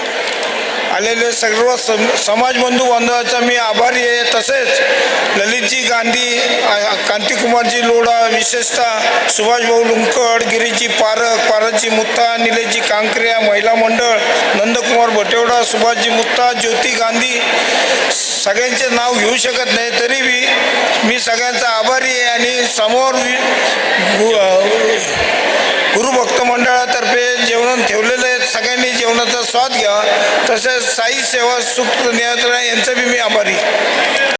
आलेले सर्व समाज बंधू बांधवाचा मी आभारी आहे. तसेच ललितजी गांधी, कांतिकुमारजी लोढा, विशेषतः सुभाषभाऊ लुंकड, गिरीजी पारख, पारसजी मुत्ता, निलेशजी कांकरिया, महिला मंडळ, नंदकुमार भटेवडा, सुभाषजी मुत्ता, ज्योती गांधी, सगळ्यांचे नाव घेऊ शकत नाही तरी मी सगळ्यांचा आभारी आहे. आणि समोर गुरुभक्त मंडळातर्फे जेवण ठेवलेलं आहे, सगळ्यांनी जेवणाचा स्वाद घ्या. तसेच साई सेवा सुख नियंत्रण यांचा बी मी आभारी.